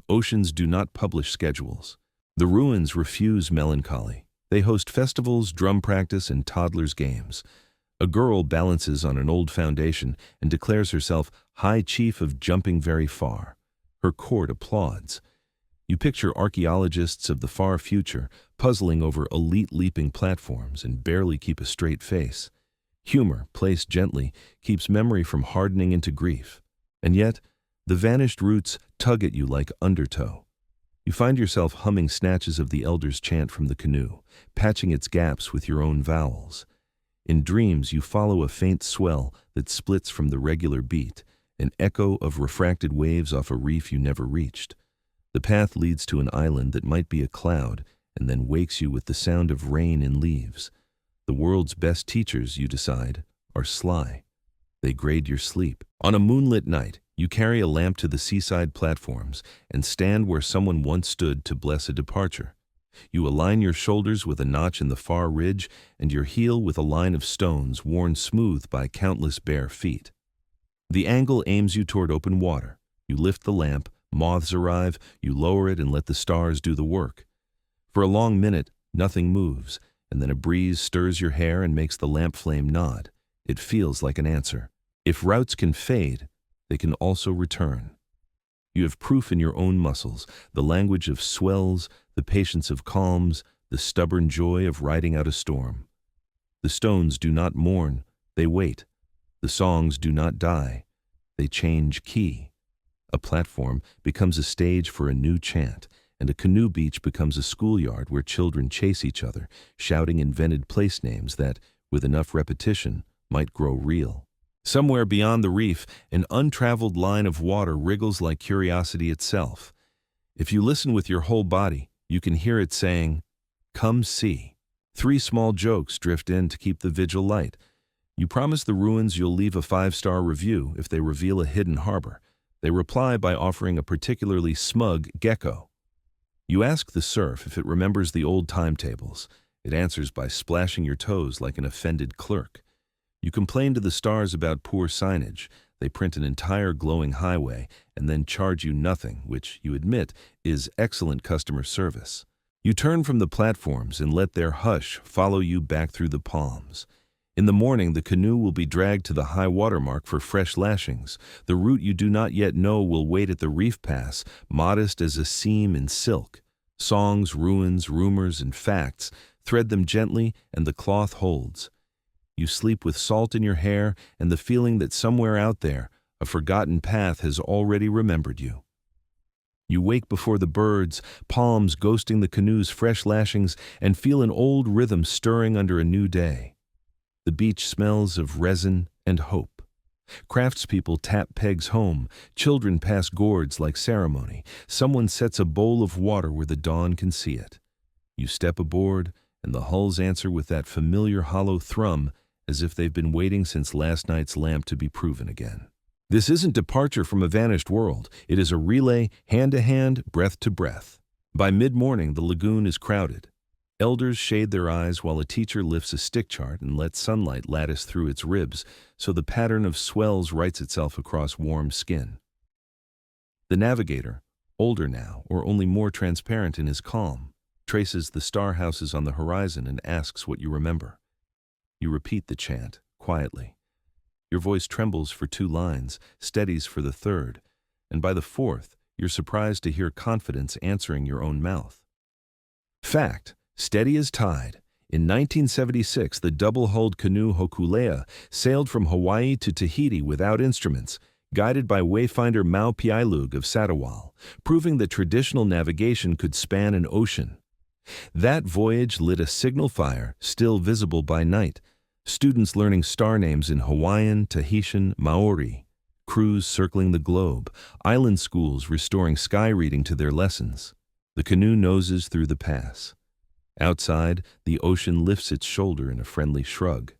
Oceans do not publish schedules. The ruins refuse melancholy. They host festivals, drum practice, and toddlers' games. A girl balances on an old foundation and declares herself High Chief of Jumping Very Far. Her court applauds. You picture archaeologists of the far future puzzling over elite leaping platforms and barely keep a straight face. Humor, placed gently, keeps memory from hardening into grief. And yet, the vanished roots tug at you like undertow. You find yourself humming snatches of the elders' chant from the canoe, patching its gaps with your own vowels. In dreams, you follow a faint swell that splits from the regular beat, an echo of refracted waves off a reef you never reached. The path leads to an island that might be a cloud and then wakes you with the sound of rain in leaves. The world's best teachers, you decide, are sly. They grade your sleep. On a moonlit night, you carry a lamp to the seaside platforms and stand where someone once stood to bless a departure. You align your shoulders with a notch in the far ridge and your heel with a line of stones worn smooth by countless bare feet. The angle aims you toward open water. You lift the lamp, moths arrive, you lower it and let the stars do the work. For a long minute, nothing moves, and then a breeze stirs your hair and makes the lamp flame nod. It feels like an answer. If routes can fade, they can also return. You have proof in your own muscles, the language of swells, the patience of calms, the stubborn joy of riding out a storm. The stones do not mourn, They wait. The songs do not die. They change key. A platform becomes a stage for a new chant, and a canoe beach becomes a schoolyard where children chase each other, shouting invented place names that, with enough repetition, might grow real. Somewhere beyond the reef, an untraveled line of water wriggles like curiosity itself. If you listen with your whole body, you can hear it saying, "Come see." 3 small jokes drift in to keep the vigil light. You promise the ruins you'll leave a 5-star review if they reveal a hidden harbor. They reply by offering a particularly smug gecko. You ask the surf if it remembers the old timetables. It answers by splashing your toes like an offended clerk. You complain to the stars about poor signage. They print an entire glowing highway and then charge you nothing, which, you admit, is excellent customer service. You turn from the platforms and let their hush follow you back through the palms. In the morning, the canoe will be dragged to the high water mark for fresh lashings. The route you do not yet know will wait at the reef pass, modest as a seam in silk. Songs, ruins, rumors, and facts, thread them gently, and the cloth holds. You sleep with salt in your hair and the feeling that somewhere out there, a forgotten path has already remembered you. You wake before the birds, palms ghosting the canoe's fresh lashings, and feel an old rhythm stirring under a new day. The beach smells of resin and hope. Craftspeople tap pegs home, children pass gourds like ceremony. Someone sets a bowl of water where the dawn can see it. You step aboard, and the hulls answer with that familiar hollow thrum, as if they've been waiting since last night's lamp to be proven again. This isn't departure from a vanished world. It is a relay, hand to hand, breath to breath. By mid-morning, the lagoon is crowded. Elders shade their eyes while a teacher lifts a stick chart and lets sunlight lattice through its ribs so the pattern of swells writes itself across warm skin. The navigator, older now or only more transparent in his calm, traces the star houses on the horizon and asks what you remember. You repeat the chant, quietly. Your voice trembles for 2 lines, steadies for the 3rd, and by the 4th, you're surprised to hear confidence answering your own mouth. Fact, steady as tide. In 1976, the double-hulled canoe Hokulea sailed from Hawaii to Tahiti without instruments, guided by wayfinder Mau Piailug of Satawal, proving that traditional navigation could span an ocean. That voyage lit a signal fire, still visible by night. Students learning star names in Hawaiian, Tahitian, Maori. Crews circling the globe. Island schools restoring sky reading to their lessons. The canoe noses through the pass. Outside, the ocean lifts its shoulder in a friendly shrug.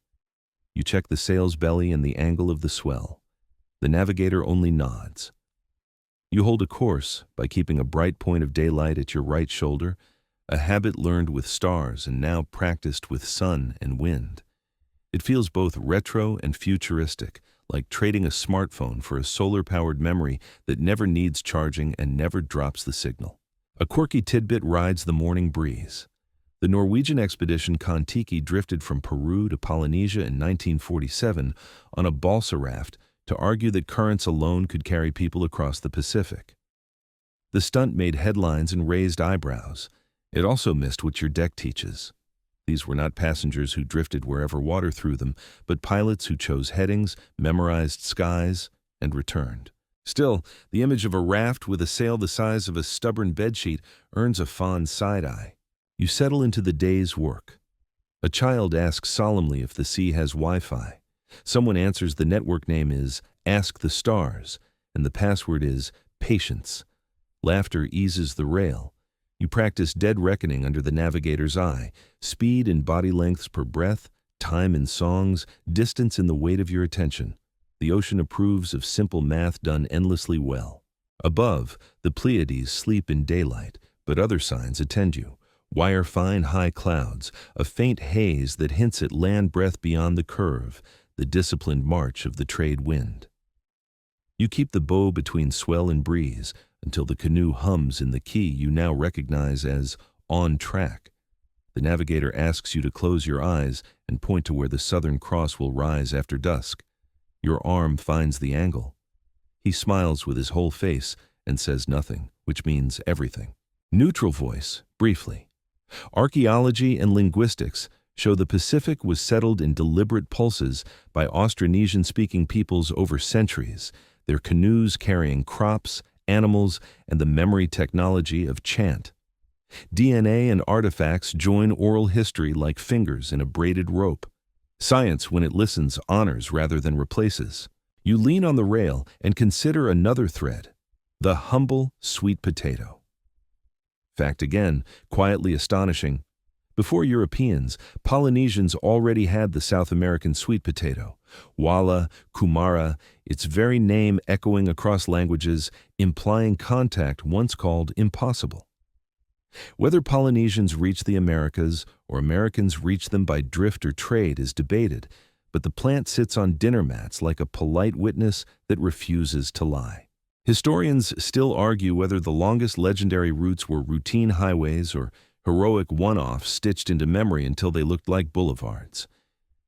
You check the sail's belly and the angle of the swell. The navigator only nods. You hold a course by keeping a bright point of daylight at your right shoulder, a habit learned with stars and now practiced with sun and wind. It feels both retro and futuristic, like trading a smartphone for a solar-powered memory that never needs charging and never drops the signal. A quirky tidbit rides the morning breeze. The Norwegian expedition Kon-Tiki drifted from Peru to Polynesia in 1947 on a balsa raft to argue that currents alone could carry people across the Pacific. The stunt made headlines and raised eyebrows. It also missed what your deck teaches. These were not passengers who drifted wherever water threw them, but pilots who chose headings, memorized skies, and returned. Still, the image of a raft with a sail the size of a stubborn bedsheet earns a fond side-eye. You settle into the day's work. A child asks solemnly if the sea has Wi-Fi. Someone answers the network name is Ask the Stars, and the password is Patience. Laughter eases the rail. You practice dead reckoning under the navigator's eye, speed in body lengths per breath, time in songs, distance in the weight of your attention. The ocean approves of simple math done endlessly well. Above, the Pleiades sleep in daylight, but other signs attend you. Wire-fine high clouds, a faint haze that hints at land breath beyond the curve, the disciplined march of the trade wind. You keep the bow between swell and breeze until the canoe hums in the key you now recognize as on track. The navigator asks you to close your eyes and point to where the Southern Cross will rise after dusk. Your arm finds the angle. He smiles with his whole face and says nothing, which means everything. Neutral voice, briefly. Archaeology and linguistics, show the Pacific was settled in deliberate pulses by Austronesian-speaking peoples over centuries, their canoes carrying crops, animals, and the memory technology of chant. DNA and artifacts join oral history like fingers in a braided rope. Science, when it listens, honors rather than replaces. You lean on the rail and consider another thread, the humble sweet potato. Fact again, quietly astonishing. Before Europeans, Polynesians already had the South American sweet potato. Wala, kumara, its very name echoing across languages, implying contact once called impossible. Whether Polynesians reached the Americas or Americans reached them by drift or trade is debated, but the plant sits on dinner mats like a polite witness that refuses to lie. Historians still argue whether the longest legendary routes were routine highways or heroic one-offs stitched into memory until they looked like boulevards.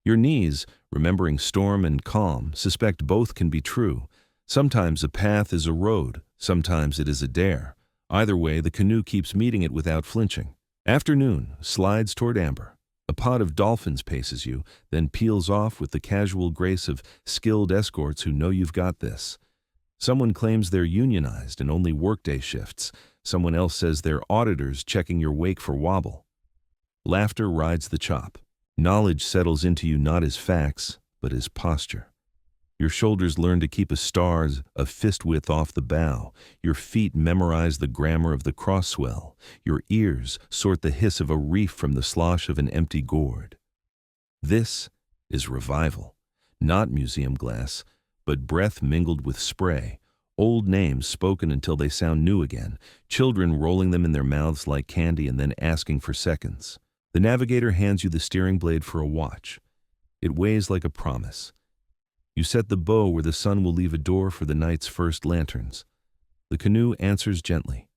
Your knees, remembering storm and calm, suspect both can be true. Sometimes a path is a road, sometimes it is a dare. Either way, the canoe keeps meeting it without flinching. Afternoon slides toward amber. A pod of dolphins paces you, then peels off with the casual grace of skilled escorts who know you've got this. Someone claims they're unionized and only workday shifts. Someone else says they're auditors checking your wake for wobble. Laughter rides the chop. Knowledge settles into you not as facts, but as posture. Your shoulders learn to keep a star a fist width off the bow. Your feet memorize the grammar of the cross swell. Your ears sort the hiss of a reef from the slosh of an empty gourd. This is revival, not museum glass, but breath mingled with spray, old names spoken until they sound new again, children rolling them in their mouths like candy and then asking for seconds. The navigator hands you the steering blade for a watch. It weighs like a promise. You set the bow where the sun will leave a door for the night's first lanterns. The canoe answers gently.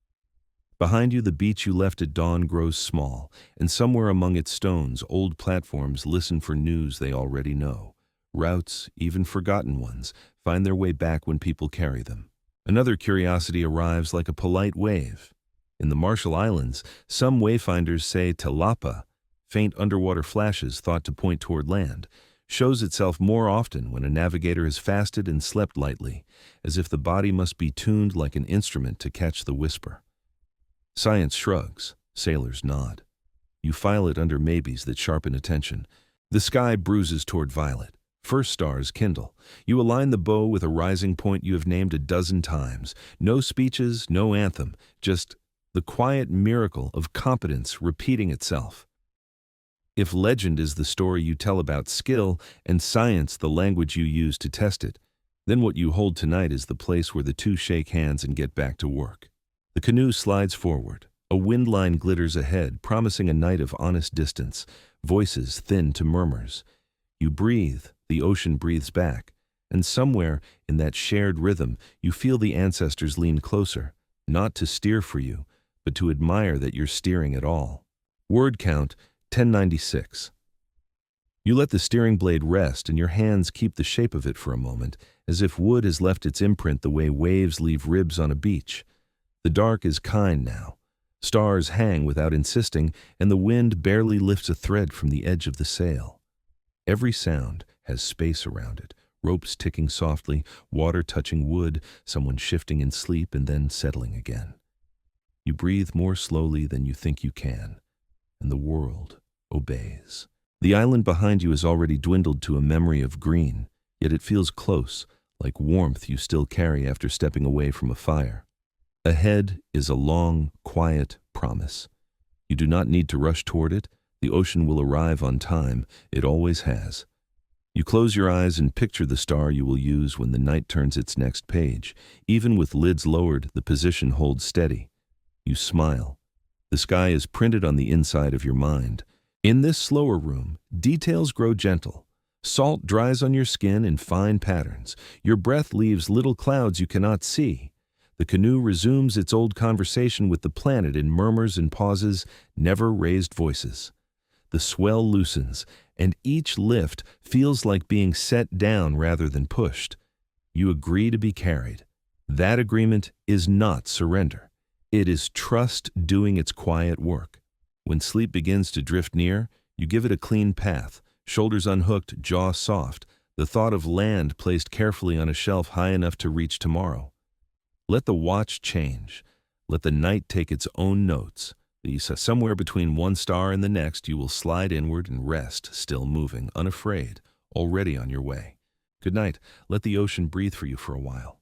Behind you, the beach you left at dawn grows small, and somewhere among its stones, old platforms listen for news they already know. Routes, even forgotten ones, find their way back when people carry them. Another curiosity arrives like a polite wave. In the Marshall Islands, some wayfinders say Talapa, faint underwater flashes thought to point toward land, shows itself more often when a navigator has fasted and slept lightly, as if the body must be tuned like an instrument to catch the whisper. Science shrugs, sailors nod. You file it under maybes that sharpen attention. The sky bruises toward violet. First stars kindle. You align the bow with a rising point you have named a dozen times. No speeches, no anthem, just the quiet miracle of competence repeating itself. If legend is the story you tell about skill and science the language you use to test it, then what you hold tonight is the place where the two shake hands and get back to work. The canoe slides forward. A wind line glitters ahead, promising a night of honest distance, voices thin to murmurs. You breathe, the ocean breathes back, and somewhere in that shared rhythm you feel the ancestors lean closer, not to steer for you, but to admire that you're steering at all. Word count 1096. You let the steering blade rest and your hands keep the shape of it for a moment, as if wood has left its imprint the way waves leave ribs on a beach. The dark is kind now. Stars hang without insisting, and the wind barely lifts a thread from the edge of the sail. Every sound has space around it, ropes ticking softly, water touching wood, someone shifting in sleep and then settling again. You breathe more slowly than you think you can, and the world obeys. The island behind you has already dwindled to a memory of green, yet it feels close, like warmth you still carry after stepping away from a fire. Ahead is a long, quiet promise. You do not need to rush toward it. The ocean will arrive on time. It always has. You close your eyes and picture the star you will use when the night turns its next page. Even with lids lowered, the position holds steady. You smile. The sky is printed on the inside of your mind. In this slower room, details grow gentle. Salt dries on your skin in fine patterns. Your breath leaves little clouds you cannot see. The canoe resumes its old conversation with the planet in murmurs and pauses, never raised voices. The swell loosens, and each lift feels like being set down rather than pushed. You agree to be carried. That agreement is not surrender. It is trust doing its quiet work. When sleep begins to drift near, You give it a clean path, shoulders unhooked, jaw soft, the thought of land placed carefully on a shelf high enough to reach tomorrow. Let the watch change. Let the night take its own notes. Somewhere between one star and the next, you will slide inward and rest, still moving, unafraid, already on your way. Good night. Let the ocean breathe for you for a while.